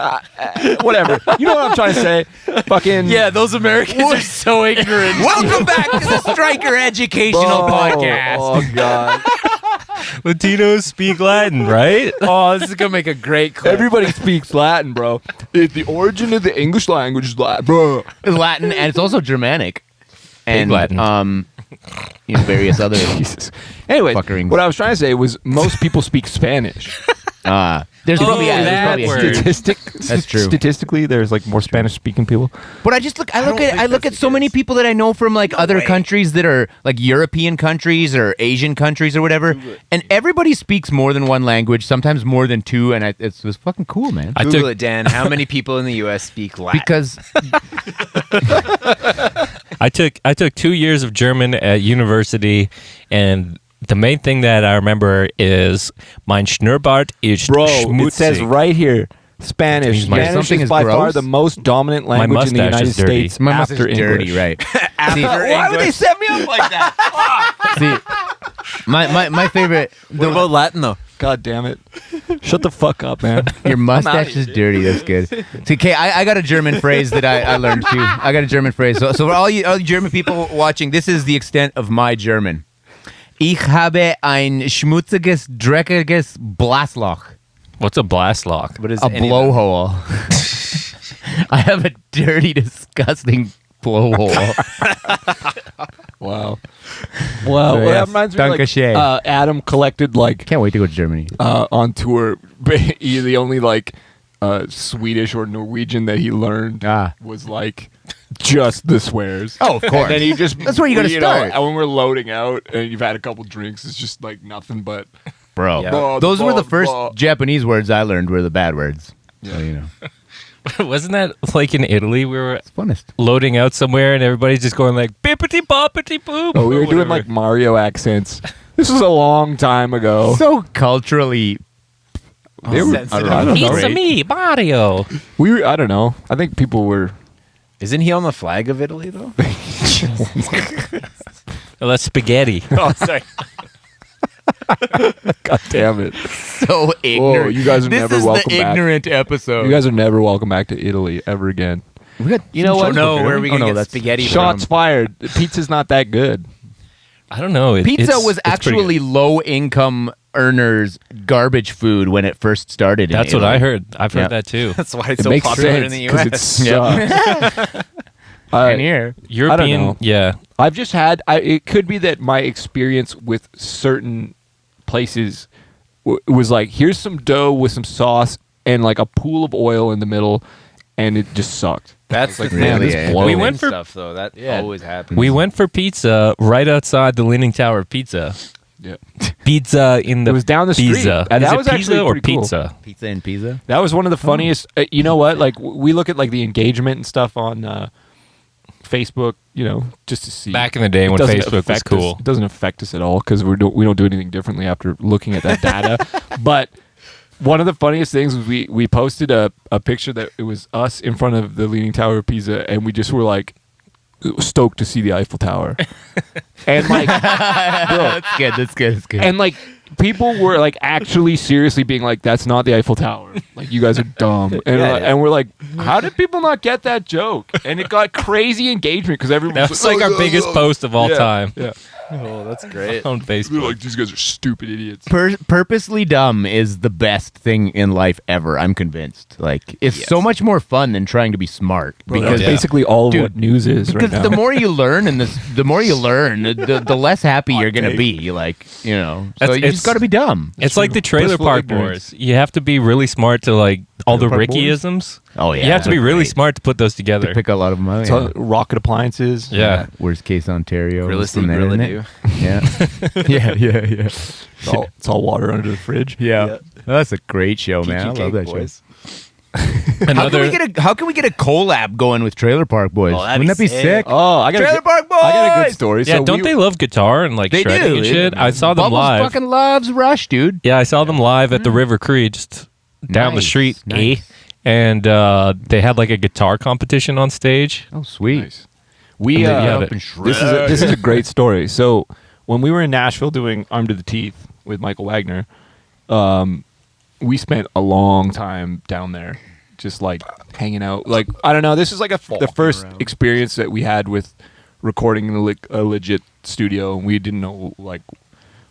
Whatever. You know what I'm trying to say? Fucking. Yeah, those Americans are so ignorant. Welcome back to the Striker Educational Podcast. Oh, God. Latinos speak Latin, right? Oh, this is gonna make a great clip. Everybody speaks Latin, bro. It's the origin of the English language is Latin, bro. It's Latin and it's also Germanic. And Latin. Various other Jesus. Anyways, Fuckerings. what I was trying to say was most people speak Spanish. there's Oh, probably, there's that probably a word. huge- That's true. Statistically, there's like more Spanish speaking people. But I look at so many people that I know from like other countries that are like European countries or Asian countries or whatever, and everybody speaks more than one language, sometimes more than two, and it's fucking cool, man. I Google took- it, Dan. How many people in the U.S. speak Latin? Because I took 2 years of German at university, and the main thing that I remember is mein Schnurrbart ist Bro, schmutzig. it says right here, Spanish. means my- Spanish something is is by far gross? the most dominant language in the mustache United is dirty. States my mouth is after dirty, English. right? See, Why would they set me up like that? see, my favorite. what about Latin though? God damn it. Shut the fuck up, man. Your mustache is dirty. That's good. See, okay, I got a German phrase that I learned too. I got a German phrase. So for all you German people watching, this is the extent of my German. Ich habe ein schmutziges, dreckiges Blasloch. What's a blast lock? What is A any of blowhole. I have a dirty, disgusting blowhole. Wow. Wow. So, Well, yes. that reminds me Danke schön. like Adam collected like Can't wait to go to Germany. on tour. The only like Swedish or Norwegian that he learned was like just the swears. Oh, of course. And then he just That's where you gotta start. And when we're loading out and you've had a couple drinks, it's just like nothing but Bro. Yeah. Those were the first blah. Japanese words I learned were the bad words. So, you know. Wasn't that like in Italy? We were It's funnest. loading out somewhere, and everybody's just going like bippity boppity boop. Oh, we or were doing whatever. like Mario accents. This was a long time ago. So culturally They were, sensitive. I don't know. It's me, Mario. We were, I don't know. I think people were. Isn't he on the flag of Italy though? Oh, that's spaghetti. Oh, sorry. God damn it! so ignorant. you guys are this never is welcome the back. ignorant episode. You guys are never welcome back to Italy ever again. you know Oh no, where are we gonna get that's spaghetti Shots from? fired. The pizza's not that good. I don't know. Pizza it's- was it's pretty actually good. low income earners garbage food when it first started. That's in what I Italy. heard. I've heard Yeah. that too. That's why it's It so makes popular sense in the 'cause U.S. it sucks. And here, European, know. yeah. I've just had. It could be that my experience with certain places was like, here's some dough with some sauce and like a pool of oil in the middle, and it just sucked. That's Like, the man, really, this eh? blows. We went for- stuff though. That Yeah. always happens. We went for pizza right outside the Leaning Tower of Pizza. Yeah. Pizza in the It was down the street. Pizza. And Is that it was pizza actually or pretty cool. pizza? pizza and pizza. That was one of the funniest. You know what? Like we look at like the engagement and stuff on Facebook. You know, just to see. Back in the day It when doesn't Facebook was affect cool. Us, it doesn't affect us at all because we don't do anything differently after looking at that data. But one of the funniest things was we posted a picture that it was us in front of the Leaning Tower of Pisa, and we just were like stoked to see the Eiffel Tower. And like, bro, That's good. That's good. That's good. and like people were like actually seriously being like, "That's not the Eiffel Tower. Like you guys are dumb." And Yeah, and we're like, "How did people not get that joke?" And it got crazy engagement because everyone That was like our biggest post of all time. Yeah. Oh, that's great. on They're Facebook. like, these guys are stupid idiots. Purposely dumb is the best thing in life ever. I'm convinced. Like, it's so much more fun than trying to be smart. Bro, Because that's basically all of Dude, what news is right because now. the more you learn, and the more you learn, the less happy you're gonna be. Like, you know, so you just got to be dumb. It's like the Trailer Blissful Park ignorance. Boys. You have to be really smart to like all the Trailer Park Boys? Ricky-isms. Oh yeah, You have to be really great. smart to put those together. Pick a lot of them out. So, Rocket Appliances. Yeah. Worst case Ontario. Gorilla is from Steve, there, Gorilla isn't it? Yeah. Yeah. It's all water under the fridge. Yeah. That's a great show, man. I love that boys. show. How Another can we get a collab going with Trailer Park Boys? Oh, that'd Wouldn't be that be sick. sick? Oh, I got Trailer Park Boys. I got a good story. yeah, So don't they love guitar and like They shredding do. and shit? I saw them Bubbles live. fucking loves Rush, dude. Yeah, I saw them live at the River Cree, just down the Nice, street. nice. And they had like a guitar competition on stage. Oh, sweet. Nice. We And then you have Up it. and this is a great story. So when we were in Nashville doing Armed to the Teeth with Michael Wagner, we spent a long time down there, just like hanging out. Like, I don't know, this is like the first experience that we had with recording in a legit studio, and we didn't know like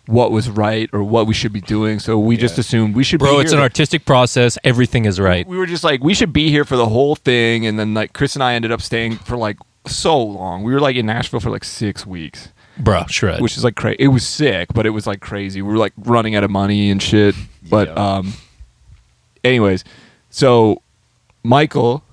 what was right or what we should be doing. So we just assumed we should. Bro, be it's here an artistic process. Everything is right. We were just like, we should be here for the whole thing, and then like Chris and I ended up staying for like so long. We were like in Nashville for like 6 weeks. Bro, shred. Which is like crazy. It was sick, but it was like crazy. We were like running out of money and shit. But anyways, so Michael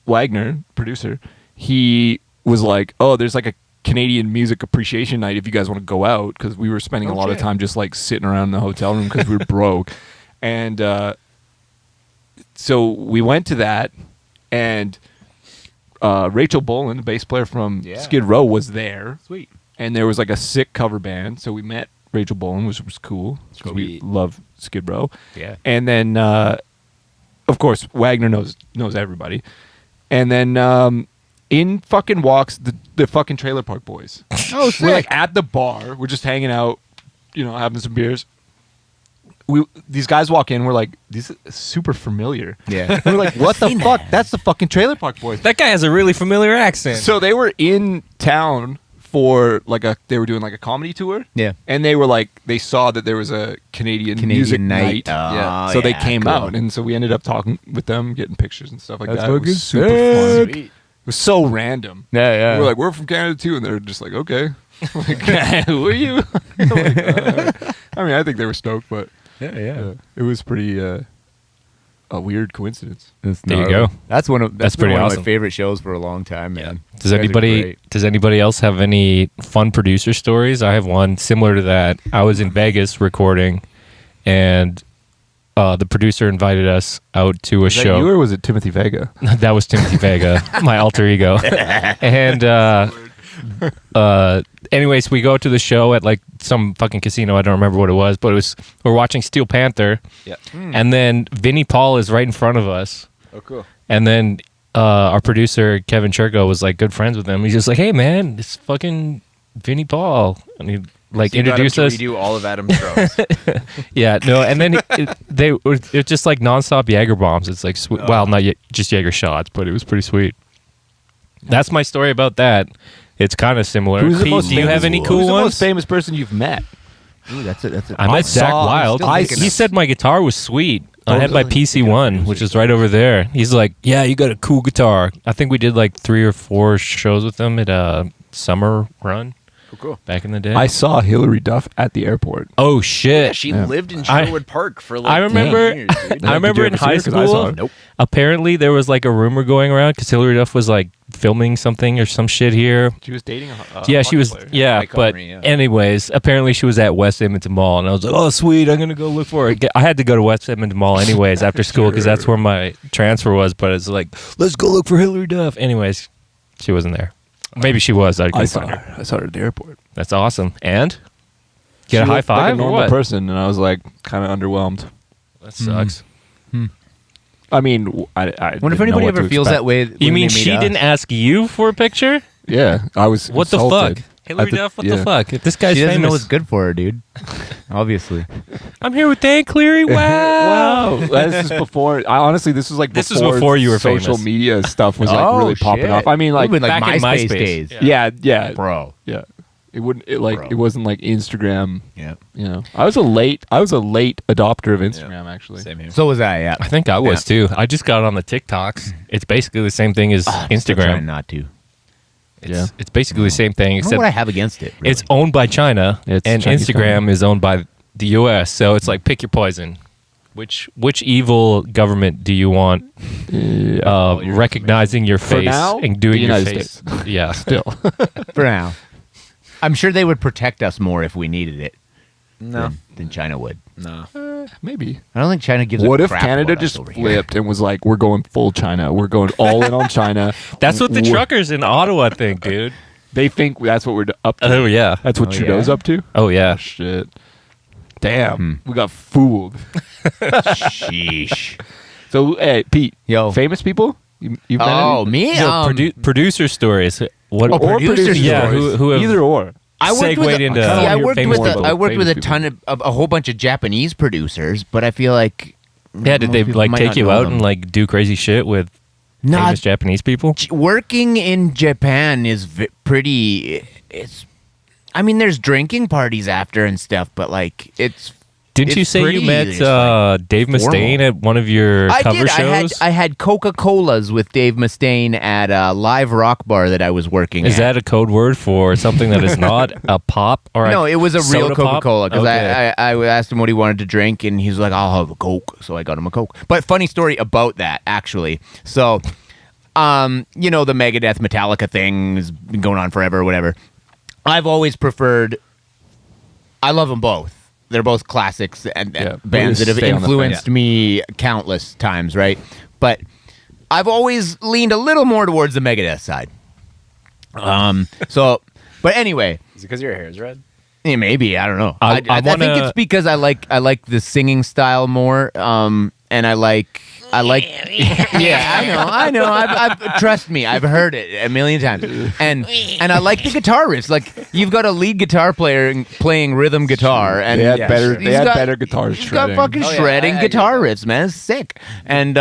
Wagner, producer, he was like, "Oh, there's like a Canadian music appreciation night if you guys want to go out," because we were spending a lot of time just like sitting around in the hotel room because we were broke. And so we went to that, and Rachel Boland, the bass player from Skid Row, was there. Sweet. And there was like a sick cover band, so we met Rachel Boland, which was cool. 'Cause we love Skid Row. Yeah. And then, of course, Wagner knows everybody. And then in fucking walks the fucking Trailer Park Boys. Oh, sick. We're like at the bar. We're just hanging out, you know, having some beers. These guys walk in. We're like, this is super familiar. Yeah. We're like, what the fuck? That's the fucking Trailer Park Boys. That guy has a really familiar accent. So they were in town for like they were doing like a comedy tour. Yeah. And they were like, they saw that there was a Canadian music night. Oh, So they yeah, came cool. out, and so we ended up talking with them, getting pictures and stuff like That's that. It fucking was super sick. fun. It was so random. Yeah. We were like, we're from Canada too, and they're just like, okay. Like, who are you? Like, I mean, I think they were stoked, but Yeah. it was pretty a weird coincidence. There you go. That's That's been pretty one of awesome. my favorite shows for a long time, man. Does You guys are great. anybody else have any fun producer stories? I have one similar to that. I was in Vegas recording, and the producer invited us out to a Was show. that you or was it Timothy Vega? That was Timothy Vega, my alter ego. And anyways, we go to the show at like some fucking casino. I don't remember what it was, but we're watching Steel Panther. Yeah. And then Vinnie Paul is right in front of us. Oh, cool. And then our producer Kevin Churko was like good friends with him. He's just like, "Hey man, it's fucking Vinnie Paul," and he like introduced us. Redo all of Adam's drums. Yeah, no, and then it's just like nonstop Jaeger bombs. It's like well, not just Jaeger shots, but it was pretty sweet. That's my story about that. It's kind of similar. Who's the Pete, most do you have any Who's cool the ones? most famous person you've met? Ooh, that's it. I met Zach Wild. He said my guitar was sweet. I had my PC1, which is right over there. He's like, "Yeah, you got a cool guitar." I think we did like 3 or 4 shows with him at a summer run Cool. back in the day. I saw Hillary Duff at the airport. Oh shit! Yeah, she lived in Sherwood Park for like I remember. 10 years, dude. I remember in Did you high ever see her? 'Cause I saw school. her. Apparently, there was like a rumor going around because Hillary Duff was like filming something or some shit here. She was dating a Yeah, she was. player. Yeah, Mike but Comrie, yeah. anyways, apparently she was at West Edmonton Mall, and I was like, "Oh, sweet! I'm gonna go look for her." I had to go to West Edmonton Mall anyways after school because that's where my transfer was. But it's like, let's go look for Hillary Duff. Anyways, she wasn't there. Maybe she was. I I couldn't saw find her. her. I saw her at the airport. That's awesome. And She get a high looked like five a or normal what? person, and I was like kind of underwhelmed. That sucks. I mean, I wonder if didn't know anybody what to ever feels expect. that way. You when mean they meet she us. didn't ask you for a picture? Yeah, I was. What the insulted. fuck? Hillary At the- Duff, what yeah. the fuck? If this guy's She doesn't know famous. what's good for her, dude. Obviously. I'm here with Dan Cleary. Wow. Wow, this is before. Honestly, this was like This was before you were social famous. media stuff was like Oh, really popping shit. off. I mean, like Would've been back in MySpace MySpace. days. Yeah. yeah, Bro. yeah. It wouldn't. It Bro. it wasn't like Instagram. Yeah. You know, I was a late adopter of Instagram actually. Same here. So was I. Yeah. I think I was too. I just got on the TikToks. It's basically the same thing as I'm still trying Instagram. not to. It's basically the same thing, I don't know except what I have against it. Really. it's owned by China, It's and Chinese Instagram company. is owned by the U.S. So it's like pick your poison. Which evil government do you want recognizing your face now, and doing the your United face? States. Yeah, Still, for now. I'm sure they would protect us more if we needed it No, than China would. no. maybe. I don't think China gives. What a if crap Canada about us just over here. flipped and was like, "We're going full China. We're going all in on China." that's what the We're- truckers in Ottawa think, dude. They think that's what we're up to. Oh yeah, That's what Oh, Trudeau's yeah? up to. oh yeah. Shit. Damn, we got fooled. Sheesh. So, hey, Pete, Yo. famous people? You've met Oh, any? me? So producer stories. What? Oh, Or producer yeah, stories. who have Either or. I worked segued with into I worked famous with people. I worked with a Famous ton of a whole bunch of Japanese producers, but I feel like Yeah, did most they people like might take not you know out them. and like do crazy shit with Not famous Japanese people? working in Japan is pretty. It's. I mean, there's drinking parties after and stuff, but like it's. Didn't you it's say you pretty, met it's, like, Dave Mustaine formal. at one of your I cover did. shows? I had Coca-Colas with Dave Mustaine at a live rock bar that I was working Is at. that a code word for something that is not a pop or No, it was a real soda pop? Coca-Cola because Okay. I asked him what he wanted to drink and he's like, I'll have a Coke. So I got him a Coke. But funny story about that, actually. So, you know, the Megadeth Metallica thing has been going on forever or whatever. I've always preferred, I love them both. They're both classics and Yeah, bands that have stay on the influenced fence. me countless times, right? But I've always leaned a little more towards the Megadeth side. So, but anyway, Is it because your hair is red? yeah, maybe I don't know. I I think wanna- it's because I like the singing style more, and I like. Yeah, I know. I've trust me, I've heard it a million times, and I like the guitar riffs. Like you've got a lead guitar player playing rhythm guitar, and They had Yeah, better. sure. They had better guitars. He's got shredding. fucking Oh, yeah, shredding I guitar agree riffs, man. It's sick. And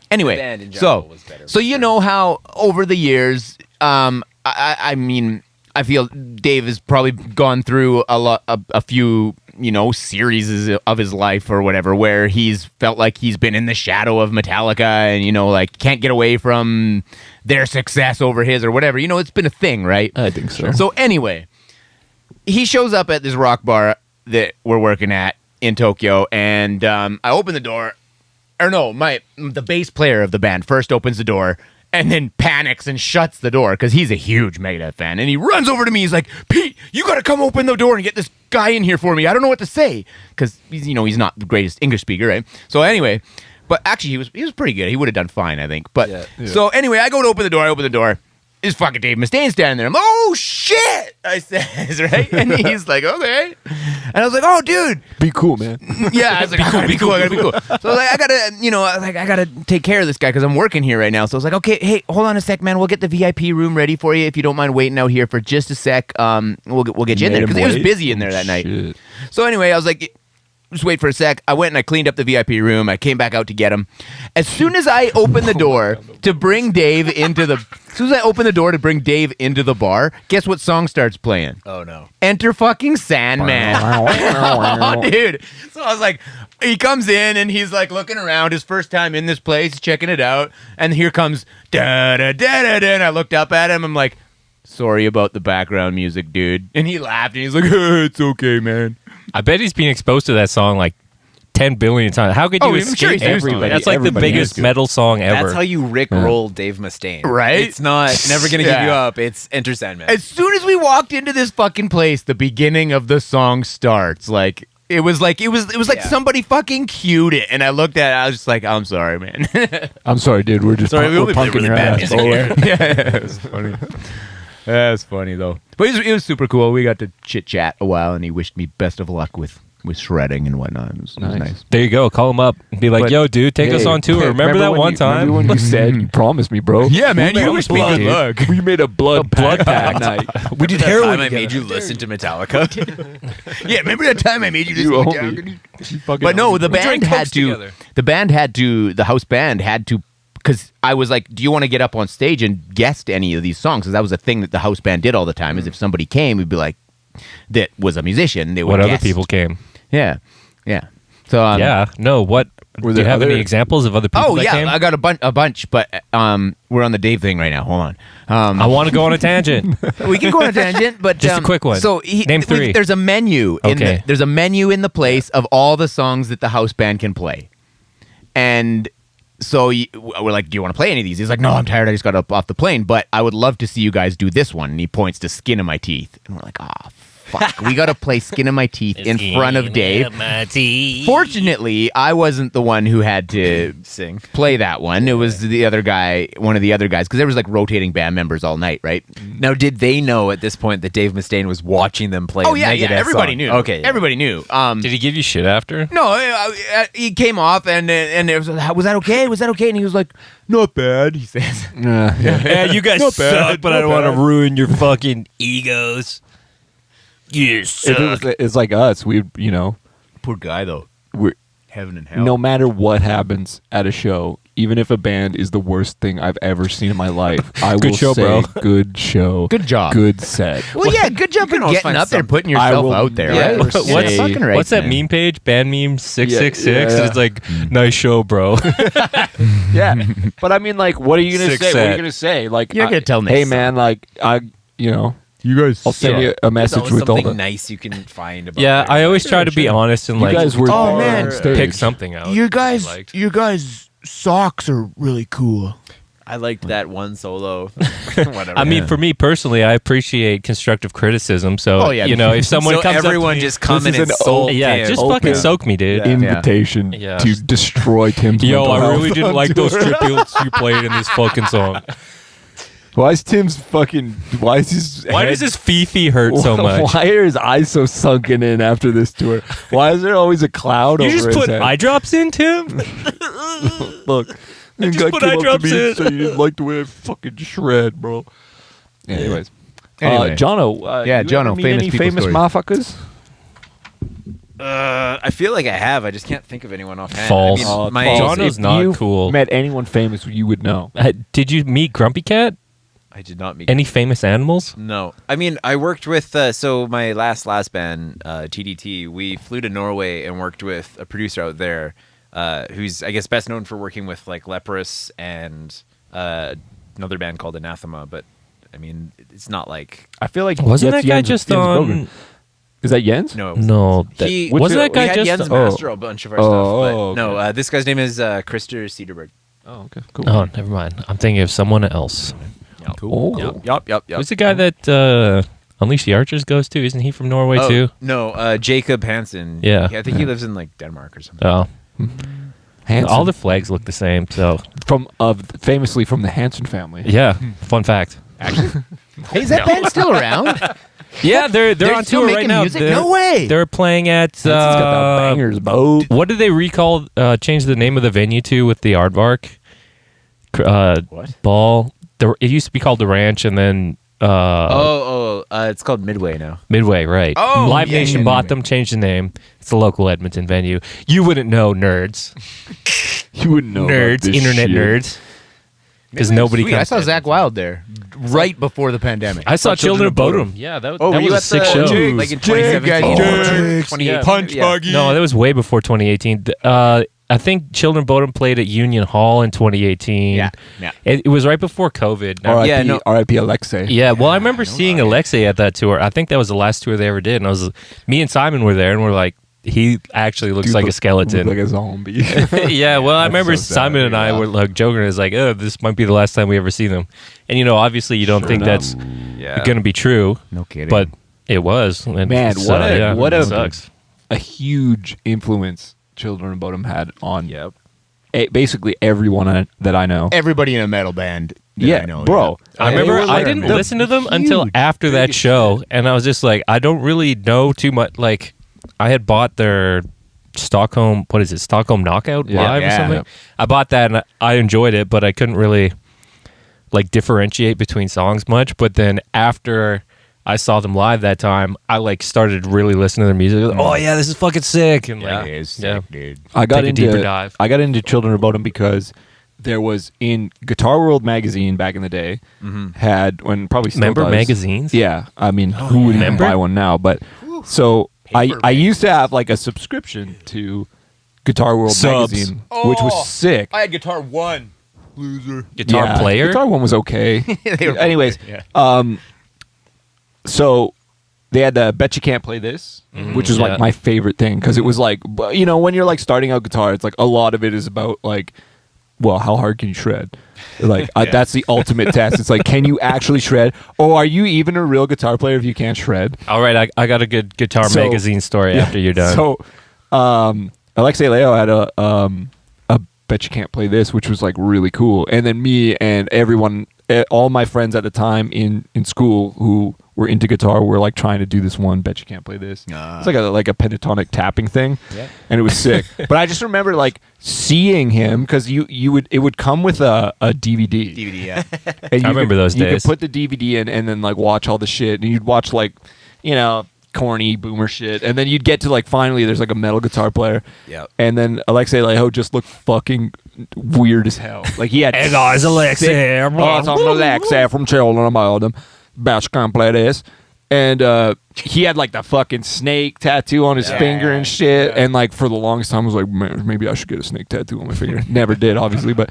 anyway, The band in general was better, so for you sure. know how over the years, I mean, I feel Dave has probably gone through a few, you know, series of his life or whatever, where he's felt like he's been in the shadow of Metallica and, you know, like can't get away from their success over his or whatever. You know, it's been a thing, right? I think so. So anyway, he shows up at this rock bar that we're working at in Tokyo, and I open the door. Or no, the bass player of the band first opens the door and then panics and shuts the door because he's a huge Megadeth fan. And he runs over to me. He's like, Pete, you got to come open the door and get this guy in here for me. I don't know what to say because he's not the greatest English speaker, right? So anyway, but actually he was pretty good. He would have done fine, I think. But Yeah. so anyway, I go to open the door. I open the door. Is fucking Dave Mustaine standing there. I'm like, oh shit! I says, right? And he's like, okay. And I was like, oh dude. Be cool, man. Yeah, I was like, I gotta be cool. I gotta be cool. So I was like, I gotta take care of this guy because I'm working here right now. So I was like, okay, hey, hold on a sec, man. We'll get the VIP room ready for you if you don't mind waiting out here for just a sec. We'll get you in there because it was busy in there that night. Shit. So anyway, I was like, just wait for a sec. I went and I cleaned up the VIP room. I came back out to get him. As soon as I opened the door to bring Dave into the bar, guess what song starts playing? Oh no. Enter fucking Sandman. Oh, dude. So I was like, he comes in and he's like looking around, his first time in this place, checking it out. And here comes da da da da da. And I looked up at him. I'm like, sorry about the background music, dude. And he laughed and he's like, it's okay, man. I bet he's being exposed to that song like 10 billion times. How could you Oh, I'm sure escape he's used to everybody? it. That's like the Everybody biggest is good. metal song ever. That's how you Rick roll Dave Mustaine. Right? It's not never gonna give Yeah. you up. It's Enter Sandman. As soon as we walked into this fucking place, the beginning of the song starts. Like it was like Yeah. somebody fucking cued it, and I looked at it. I was just like, I'm sorry, man. I'm sorry, dude. We're just Sorry, we we're only play punking really your bad ass. music here. Yeah, it was funny. That's funny though. But it was super cool. We got to chit chat a while, and he wished me best of luck with shredding and whatnot. It was nice. There you go. Call him up and be like, But- yo, dude, take us Hey, on tour. hey, Remember that when one you- time? Remember when you said you promised me, bro? Yeah, man, We you made wished a me blood- good luck. We made a blood blood pact pact. that night. We did That heroin time I together. made you listen to Metallica. Yeah, remember that time I made you You listen owe to me. Metallica? You fucking But no, owe the me. band drank had Cokes to. together. The house band had to, because I was like, "Do you want to get up on stage and guest any of these songs?" Because that was a thing that the house band did all the time. Is if somebody came, we'd be like, that was a musician. They would What other guest. people came? Yeah. So Yeah, no. What Were do there you have other- any examples of other people? Oh that yeah, came? I got a bunch, but we're on the Dave thing right now. Hold on. I want to go on a tangent. We can go on a tangent, but Just a quick one. So Name 3. There's a menu. Okay. There's a menu in the place of all the songs that the house band can play, and so we're like, "Do you want to play any of these?" He's like, "No, I'm tired. I just got up off the plane, but I would love to see you guys do this one." And he points to "Skin of My Teeth," and we're like, "Ah, fuck, we got to play "Skin of My Teeth" in front of Dave." Fortunately, I wasn't the one who had to Sing. play that one. It was the other guy, one of the other guys, because there was like rotating band members all night, right? Now, did they know at this point that Dave Mustaine was watching them play? Oh a yeah, Megadeth everybody song? knew. Okay, yeah. Everybody knew. Did he give you shit after? No, he came off and it was that okay? Was that okay? And he was like, "Not bad," he says. Yeah. Yeah, you guys Not bad, suck, but not I don't want bad. to ruin your fucking egos. You If suck. it was, it's like us, we, you know, Poor guy though. we're Heaven and hell. no matter what happens at a show, even if a band is the worst thing I've ever seen in my life, I Good will show, say, bro. good show, Good job. good set. Well, yeah, good job You can for always getting find up there, something. putting I yourself will out there. never Right? say- What's fucking right, What's that man. meme page? Band meme 666. Yeah. And it's like, nice show, bro. Yeah, but I mean, like, what are you gonna Sick say? What are set. you gonna say? Like, You're gonna tell hey Mesa. man, like, you know, You guys. I'll send you a There's message always with all something the. nice you can find about Yeah, their- I always try to be honest and You like guys were Oh, there man. on stage. pick something out. Your that I guys, liked. your guys' socks are really cool. I liked that one solo. Whatever. I mean, for me personally, I appreciate constructive criticism. So, Oh, yeah. you know, if someone so comes everyone up to me, just come in This is and an sold open- yeah, him. just Open. fucking soak me, dude. Invitation Yeah. to destroy Tim's. Yo, mental I health really didn't on like those tour. tributes you played in this fucking song. Why is Tim's fucking? Why is his? Why head- does his Fifi hurt so much? Why are his eyes so sunken in after this tour? Why is there always a cloud You over just his put head? eye drops in, Tim? Look, I the just guy put came eye up to drops me in. and said he didn't like the way I fucking shred, bro. Anyways, Anyway. Jono. Yeah, you ever Jono, meet famous any people famous stories. motherfuckers? I feel like I have. I just can't think of anyone offhand. False. I mean, my false. Jono's If not you cool. Met anyone famous, you would know. Did you meet Grumpy Cat? I did not meet Any famous animals? No, I mean I worked with so my last band TDT. We flew to Norway and worked with a producer out there, who's I guess best known for working with like Leprous and another band called Anathema. But I mean it's not like I feel like Wasn't that's that guy Jens- just Jens on? Bogen. Is that Jens? no, it was No, He wasn't that we guy had just? Jens master a bunch of our Oh, stuff. But okay. no, this guy's name is Krister Cederberg. Oh, okay, cool. Oh, never mind. I'm thinking of someone else. Yep. Cool. Yep. Who's the guy that Unleash the Archers goes to? Isn't he from Norway Oh, too? no, Jacob Hansen. Yeah. I think he lives in like Denmark or something. Oh, Hansen. all the flags look the same. So from famously from the Hansen family. yeah, fun fact. Hey, is that band still around? Yeah, they're on still tour right making now. music? They're- No way. They're playing at Hansen's got the bangers, Bo. what did they recall? Change the name of the venue to with the Aardvark. What? Ball. It used to be called the Ranch, and then It's called Midway now. Midway, right? Oh, Live yeah, Nation yeah, bought Midway. them, changed the name. It's a local Edmonton venue. You wouldn't know, nerds. You wouldn't know. about Nerds, this internet shit. nerds. Because nobody Sweet, I comes. saw Zach Wild there right before the pandemic. I saw Children of Bodom. Bodom. Yeah, that, Oh, that were you was a at sick the show. Jig, like in Jig, 2017? Jig, 2018? Punch Yeah. buggy. No, that was way before 2018. I think Children of Bodom played at Union Hall in 2018. Yeah. It was right before COVID. Now- R.I.P. Yeah, no. R.I.P. Alexei. Yeah, well, I remember seeing Alexei at that tour. I think that was the last tour they ever did. And me and Simon were there, and we're like, he actually looks Dude like a looked skeleton. like a zombie. Yeah, well, I remember so sad. Simon and I Yeah. were like joking. It's like, oh, this might be the last time we ever see them. And obviously, you don't think that's Yeah. going to be true, No kidding. but it was. And Man, it's, what it a sucks. A huge influence Children of Bodom had on Yep. basically everyone that I know. everybody in a metal band. that Yeah, I know, bro. I They remember were I like didn't the listen to them until huge, after that biggest show, shit. and I was just like, I don't really know too much. Like, I had bought their Stockholm Knockout Yeah. Live or Yeah. something. Yep. I bought that and I enjoyed it, but I couldn't really like differentiate between songs much. But then after I saw them live that time, I like started really listening to their music. Like, oh yeah, this is fucking sick, and Yeah, like, it is yeah. sick, dude. I got Take a into deeper dive. I got into Children of Bodom because there was in Guitar World magazine back in the day, had when probably still Remember does. magazines? Yeah, I mean, who would even Remember? buy one now? But so Paper I used to have like a subscription to Guitar World Subs. magazine, which was sick. I had Guitar 1. Loser. Guitar Yeah, player? Guitar One was okay. They were Anyways, yeah. so they had the Bet You Can't Play This, which is yeah. like my favorite thing because it was like, you know, when you're like starting out guitar, it's like a lot of it is about like, well, how hard can you shred? Like that's the ultimate test. It's like, can you actually shred? Or are you even a real guitar player if you can't shred? All right, I got a good guitar So- magazine story after you're done. So, Alexei Leo had a Bet You Can't Play This, which was like really cool. And then me and everyone, all my friends at the time in school who were into guitar were like trying to do this one Bet You Can't Play This. It's like a pentatonic tapping thing, and it was sick. But I just remember like seeing him because it would come with a DVD. DVD, yeah. And I remember those You days. could put the DVD in and then like watch all the shit, and you'd watch like, you know, corny boomer shit, and then you'd get to like finally there's like a metal guitar player, and then Alexei Leho just looked fucking weird as hell. Like he had Hey guys, Alexei. I'm Alexei from Children of Bodom. Bet You Can't Play This. And he had like the fucking snake tattoo on his finger and shit. And like for the longest time I was like, man, maybe I should get a snake tattoo on my finger. Never did, obviously, but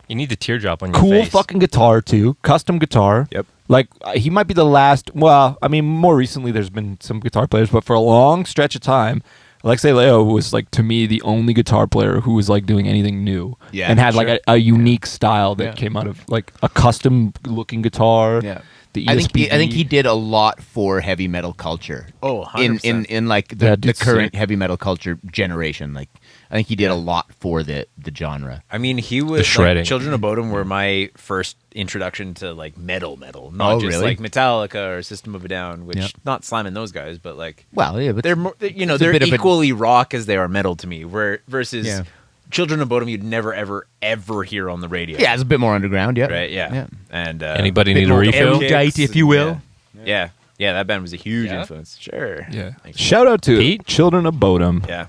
You need the teardrop on your cool face. fucking guitar too. Custom guitar. Yep. Like he might be the last. Well, I mean, more recently there's been some guitar players, but for a long stretch of time, Alexei Leo was like to me the only guitar player who was like doing anything new, Yeah, and had sure. like a unique style that Yeah. came out of like a custom looking guitar. Yeah. The I think ESP. he did a lot for heavy metal culture. Oh, in 100%. in like Yeah, the dude, current sick. heavy metal culture generation. Like I think he did a lot for the genre. I mean, he was shredding. like, Children of Bodom were my first introduction to like metal, not Oh, just really? like Metallica or System of a Down, which Yep. not slamming those guys, but like Well, yeah, but they're more, you know, it's a they're bit of a- equally rock as they are metal to me. Where versus Yeah. Children of Bodom, you'd never ever hear on the radio. yeah, it's a bit more underground. Yeah, right. Yeah, and Anybody Bit need a more refill? erudite, if you will. Yeah, that band was a huge Yeah. influence. Sure. Yeah. Thanks. Shout out to Pete? Children of Bodom. Yeah.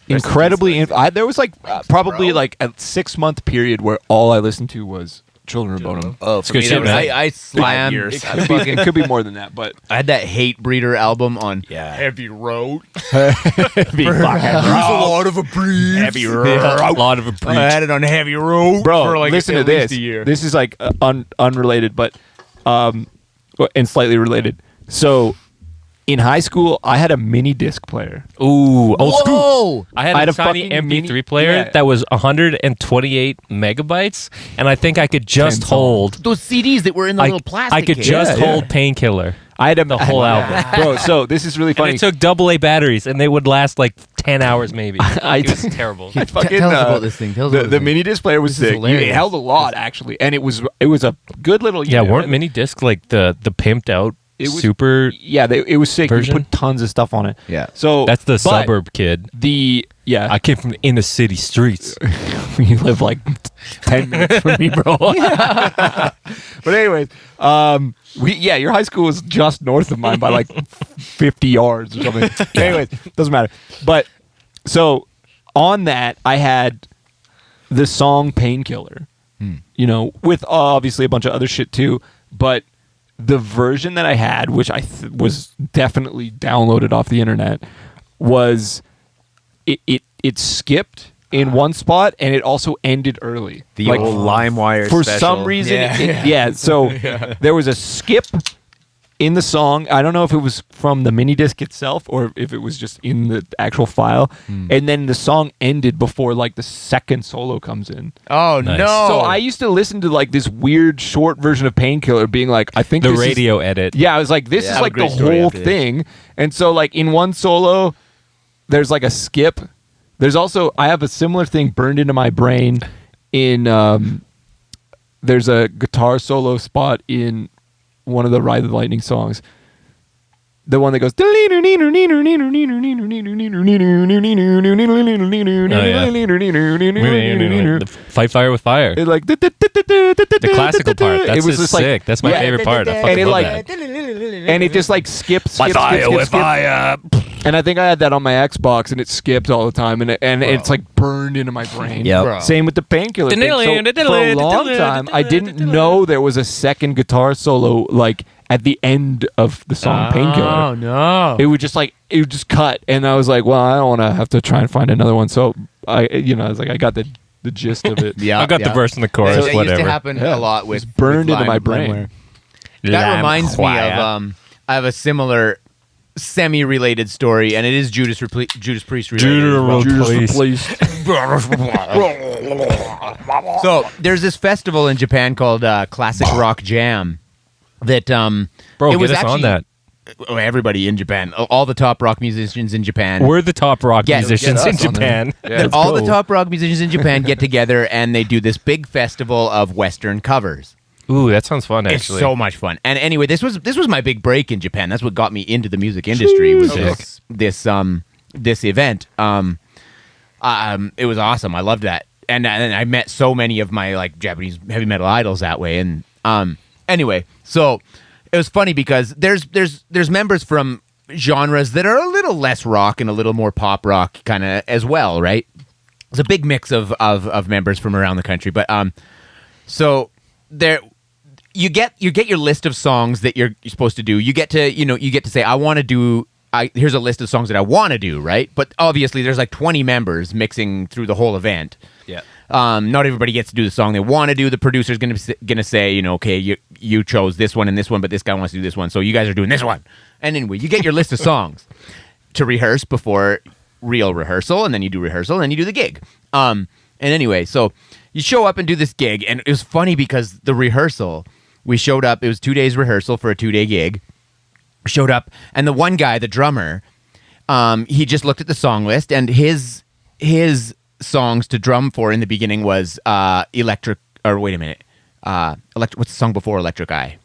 Incredibly, Rest in peace, there was like probably bro. like a 6-month period where all I listened to was Children of Bodom. Oh, good shit, man. I slammed. years. It could be more than that, but I had that Hate Breeder album on Yeah. Heavy Road. be fucking lot of a breeze. heavy A lot of a I preach. had it on Heavy Road, bro. For like listen at to least this. a year. This is like unrelated, but and slightly related. So, in high school, I had a mini disc player. Ooh, old school. Whoa! I had I had a a tiny fucking MP3 mini- player yeah. that was 128 megabytes, and I think I could just 10 hold. Those CDs that were in the little plastic. I could case. just Yeah, hold yeah. Painkiller, I had the whole album. bro. So this is really And funny. it took AA batteries, and they would last like 10 hours maybe. It was terrible. I fucking, tell us about this thing. Tell us about the this thing. mini disc player was This is sick. hilarious. It held a lot actually, and it was a good little. Yeah, unit, weren't right? mini disc like the pimped out It was- super? Yeah, it was sick. version? You put tons of stuff on it. Yeah. So That's the but suburb kid. Yeah, I came from the inner city streets. you live like 10 minutes from me, bro. But anyways, your high school was just north of mine by like 50 yards or something. Anyways, doesn't matter. But so on that, I had the song Painkiller, you know, with obviously a bunch of other shit too. But the version that I had, which I was definitely downloaded off the internet, was it skipped in one spot and it also ended early. The Like, old LimeWire for special. some reason, Yeah. so there was a skip in the song. I don't know if it was from the mini disc itself or if it was just in the actual file. And then the song ended before like the second solo comes in. Oh Nice. no! So I used to listen to like this weird short version of Painkiller, being like, I think The this is- radio edit. yeah, I was like, this Yeah, I is have a like the great story whole after this. thing. And so, like, in one solo, there's like a skip. There's also, I have a similar thing burned into my brain in, there's a guitar solo spot in one of the Ride the Lightning songs. the one that goes. Fight fire with fire. It like The classical part. That's it was just just sick. That's my favorite part. I fucking and it love like that. and it just like skips. Fire with fire. And I think I had that on my Xbox, and it skipped all the time, and it's like burned into my brain. Yep. Same with the Painkiller thing. So for a long time, I didn't know there was a second guitar solo like at the end of the song Painkiller. Oh no! It would just cut, and I was like, well, I don't want to have to try and find another one. So I was like, I got the gist of it. Yeah, I got the verse and the chorus. It used Whatever. to happen a lot with It's burned with into my Lime- brain. Limeware. That reminds me of I have a similar semi-related story, and it is Judas Priest related. as well. So there's this festival in Japan called Classic Rock Jam. That Bro, it get was us actually, on that. Everybody in Japan, all the top rock musicians in Japan. We're the top rock Get musicians in us on there. Japan. Yeah, let's all go. the top rock musicians in Japan get together and they do this big festival of Western covers. Ooh, that sounds fun. It's Actually, so much fun. And anyway, this was my big break in Japan. That's what got me into the music industry. Was this event. It was awesome. I loved that, and I met so many of my like Japanese heavy metal idols that way. And anyway, so it was funny because there's members from genres that are a little less rock and a little more pop rock kind of as well, right? It's a big mix of members from around the country, but so there. You get your list of songs that you're supposed to do. You get to say, I want to do. Here's a list of songs that I want to do, right? But obviously, there's like 20 members mixing through the whole event. Yeah. Not everybody gets to do the song they want to do. The producer's gonna say, okay, you chose this one and this one, but this guy wants to do this one, so you guys are doing this one. And anyway, you get your list of songs to rehearse before real rehearsal, and then you do rehearsal, and then you do the gig. And anyway, so you show up and do this gig, and it was funny because the rehearsal. We showed up. It was 2 days rehearsal for a 2-day gig. Showed up, and the one guy, the drummer, he just looked at the song list, and his songs to drum for in the beginning was Electric. Or wait a minute, what's the song before Electric Eye?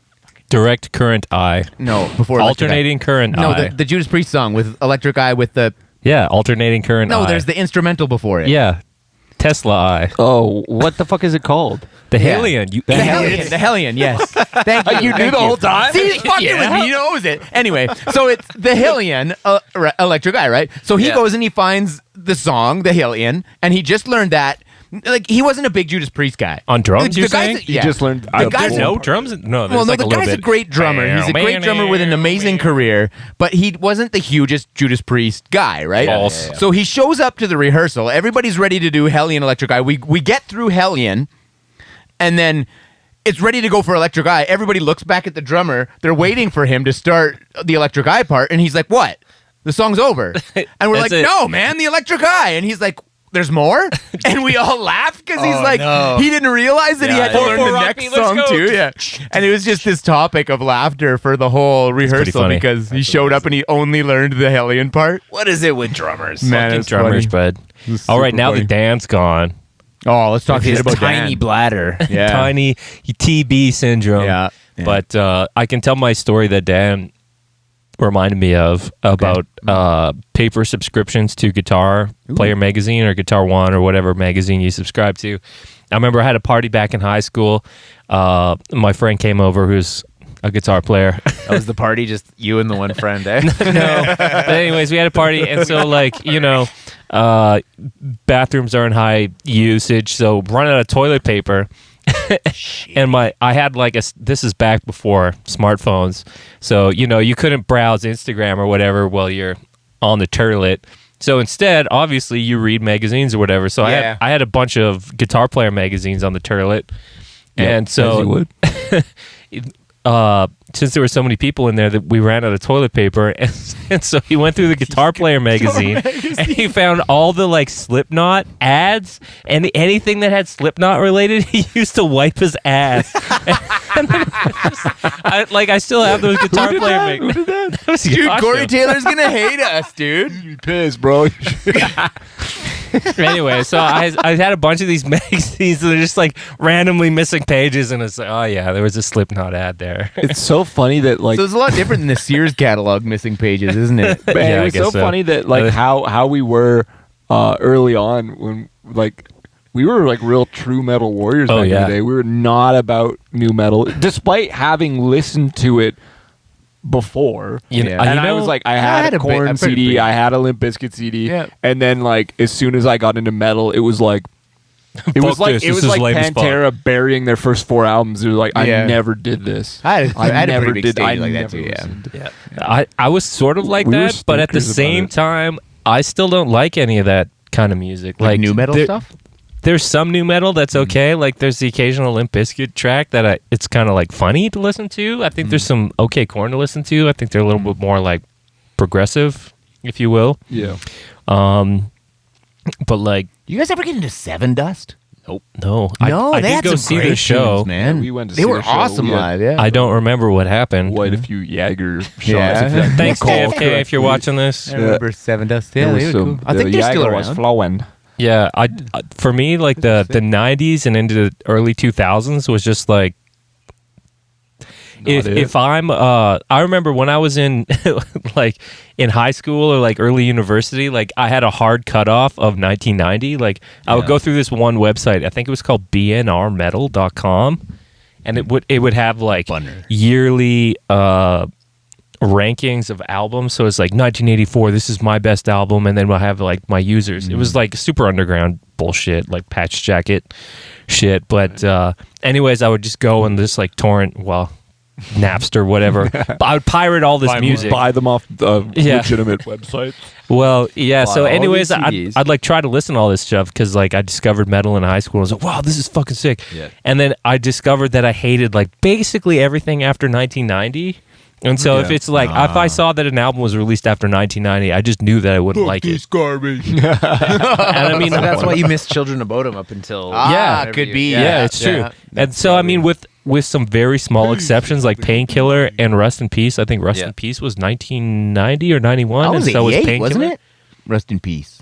Direct Current Eye. No, before Electric Alternating Eye. Current No, Eye. the Judas Priest song with Electric Eye with the. Yeah, Alternating Current Eye. No, there's the instrumental before it. Yeah, Tesla Eye. Oh, what the fuck is it called? The Yeah. Hellion. The Hellion, yes. Thank you. You knew the whole time? See, he's fucking with me. He knows it. Anyway, so it's the Hellion, Electric Eye, right? So he goes and he finds the song, the Hellion, and he just learned that. Like, he wasn't a big Judas Priest guy. On drums, The you're guy's saying? a- You yeah. just learned The guy's There's no drums? No, there's Well, no, like the a little guy's a bit. great drummer. He's a great drummer with an amazing career, but he wasn't the hugest Judas Priest guy, right? False. So he shows up to the rehearsal. Everybody's ready to do Hellion, Electric Eye. We get through Hellion, and then it's ready to go for Electric Eye. Everybody looks back at the drummer. They're waiting for him to start the Electric Eye part, and he's like, "What? The song's over." And we're That's like, it. "No, man, the Electric Eye." And he's like, "There's more?" And we all laugh because he's like, he didn't realize that he had to yeah. learn Four the Rock next Me, let's song go. too. Yeah, and it was just this topic of laughter for the whole rehearsal funny. because he showed up and he only learned the Hellion part. What is it with drummers? Man, Fucking it's drummers, funny. bud. All right, super now funny. the Dan's gone. Oh, let's talk His about tiny Dan. bladder. Yeah. Tiny TB syndrome. Yeah. But I can tell my story that Dan reminded me of about paper subscriptions to Guitar Player magazine or Guitar One or whatever magazine you subscribe to. I remember I had a party back in high school. My friend came over who's a guitar player. That was the party, just you and the one friend, eh? No. But anyways, we had a party, and so bathrooms are in high usage, so run out of toilet paper. And I had this is back before smartphones, so you couldn't browse Instagram or whatever while you're on the toilet. So instead, obviously, you read magazines or whatever. So Yeah. I had a bunch of guitar player magazines on the toilet, and as you would. since there were so many people in there that we ran out of toilet paper, and so he went through the guitar player magazine and he found all the Slipknot ads and anything that had Slipknot related. He used to wipe his ass. And then I still have those guitar player magazines. Dude, Corey Taylor's gonna hate us, dude. Be pissed, bro. Anyway, so I had a bunch of these magazines that are just like randomly missing pages, and it's like, oh yeah, there was a Slipknot ad there. It's so funny that like So it's a lot different than the Sears catalog missing pages, isn't it? man, Yeah, it I was guess so so. funny that like how we were early on when like we were like real true metal warriors Oh, back in yeah. the day. We were not about new metal, despite having listened to it before. You Yeah. know, And you I know, was like, I I had had a a bit- Korn I've heard CD, pretty- I had a Limp Bizkit CD, Yeah. and then like as soon as I got into metal, it was like it was Fuck like this, it this was is like lame as fuck. Pantera burying their first 4 albums. It was like I Yeah. never did this. I had a never pretty big did. I stage like that never too. Yeah. listened. yeah. I was sort of like We were that, but at the stinkers about same it. time, I still don't like any of that kind of music. Like new metal there- stuff. There's some new metal that's okay. Like there's the occasional Limp Bizkit track that it's kind of like funny to listen to. I think there's some okay Korn to listen to. I think they're a little bit more like progressive, if you will. Yeah. But like, You guys ever get into Seven Dust? no, No, I they did had go some see great the show. tunes, man. Yeah, we went to They see were the show. awesome We had- live. Yeah. I don't remember what happened. Quite a few Jaeger shots. Yeah. if you- Thanks, recall JFK, if you're watching this. I remember Seven Dust. Yeah, There they was were some- cool. I the think they're still Jaeger was around. flowing. Yeah, for me, like the 90s and into the early 2000s was just like, if I'm I remember when I was in like in high school or like early university, like I had a hard cutoff of 1990. Like I would go through this one website, I think it was called bnrmetal.com, and it would have like Funner. yearly rankings of albums. So it's like 1984, this is my best album, and then we'll have like my users. It was like super underground bullshit, like Patch Jacket shit. But anyways, I would just go and just like torrent, Napster, whatever. I would pirate all this music. Buy them off Yeah. legitimate websites. Well, yeah. So, all these anyways, CDs. I'd like try to listen to all this stuff because like I discovered metal in high school. And I was like, wow, this is fucking sick. Yeah. And then I discovered that I hated like basically everything after 1990. And so if Yeah. it's like if I saw that an album was released after 1990, I just knew that I wouldn't like it. garbage. And I mean, So that's why you missed Children of Bodom up until Yeah, whenever could you- be. yeah, it's true. Yeah. And so I mean, with some very small exceptions like Painkiller and Rust in Peace, I think Rust Yeah. in Peace was 1990 or 91, That was and so was 88, Painkiller. wasn't it? Rest in peace.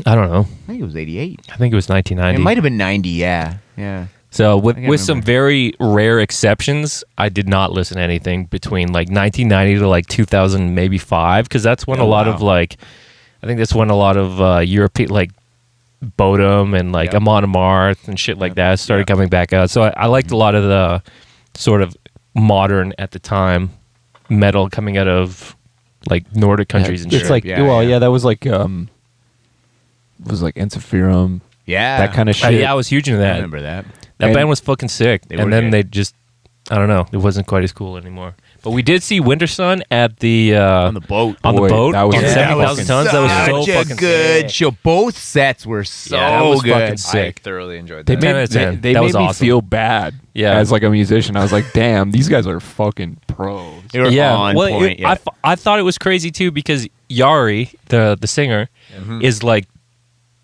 I don't know. I think it was 88. I think it was 1990. It might have been 90. Yeah. Yeah. So with I can't some remember. very rare exceptions, I did not listen to anything between like 1990 to like 2000, maybe 5, because that's when Oh, a lot wow. of like, I think that's when a lot of European like Bodom and like Yep. Amon Amarth and shit like that started coming back out. So I liked a lot of the sort of modern at the time metal coming out of like Nordic countries and It's shit. like Yeah, well, yeah. yeah, that was like Encephalum, Yeah. that kind of shit. Yeah, I was huge into I that. remember that. That And- band was fucking sick. They And were then good. they just, I don't know, it wasn't quite as cool anymore. But we did see Winter Sun at the On the boat. on Boy, the boat that was on Yeah, 70,000 tons. That was so Such a fucking good sick. show. Both sets were so Yeah, that was good. fucking sick. I thoroughly enjoyed They that. 10 made, out of they, 10. they That made was me awesome. feel bad Yeah. as like a musician. I was like, damn, these guys are fucking pros. They were Yeah, on well, point. Yeah. I thought it was crazy too because Yari, the singer, is like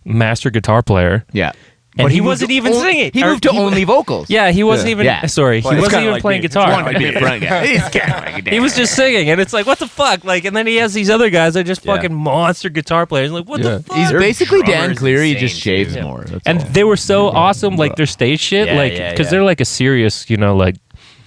master guitar player. yeah. And But he moved wasn't to even on- singing. He Or moved to he- only vocals. Yeah, he wasn't even. Yeah. Sorry, he Well, it's wasn't kinda even like playing me. guitar. Wanted to be the front guy. He's kind of like a He was just singing, and it's like, what the fuck? Like, and then he has these other guys that are just fucking monster guitar players. Like, what Yeah. the fuck? He's Their basically Dan drummer's Cleary. He insane, just shaves too. more. That's And all. they were so awesome, like their stage shit, Yeah, like yeah, because yeah. they're like a serious, like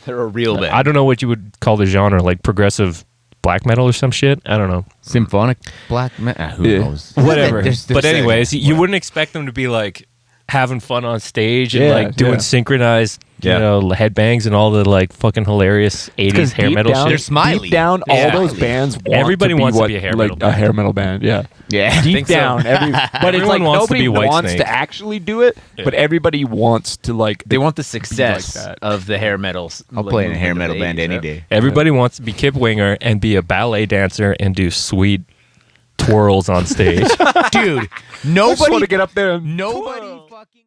They're a real band. I don't know what you would call the genre, like progressive black metal or some shit. I don't know, Symphonic black metal. Who Yeah. knows? whatever. There's But anyways, you whatever. wouldn't expect them to be like having fun on stage and Yeah, like doing yeah. synchronized, Yeah. headbangs and all the like fucking hilarious 80s hair metal down, shit. They're smiley. Deep down, all Yeah. those bands want Everybody to be wants to what, be a hair like metal band. a hair metal band. Yeah, Yeah. deep think so. down, but it's Everyone like wants to nobody be wants Whitesnake. to actually do it, but everybody wants to like. They want the success that. of the hair metal. I'll play in a hair metal band any day. Everybody wants to be Kip Winger and be a ballet dancer and do sweet twirls on stage. Dude, I just want nobody to get up there and nobody fucking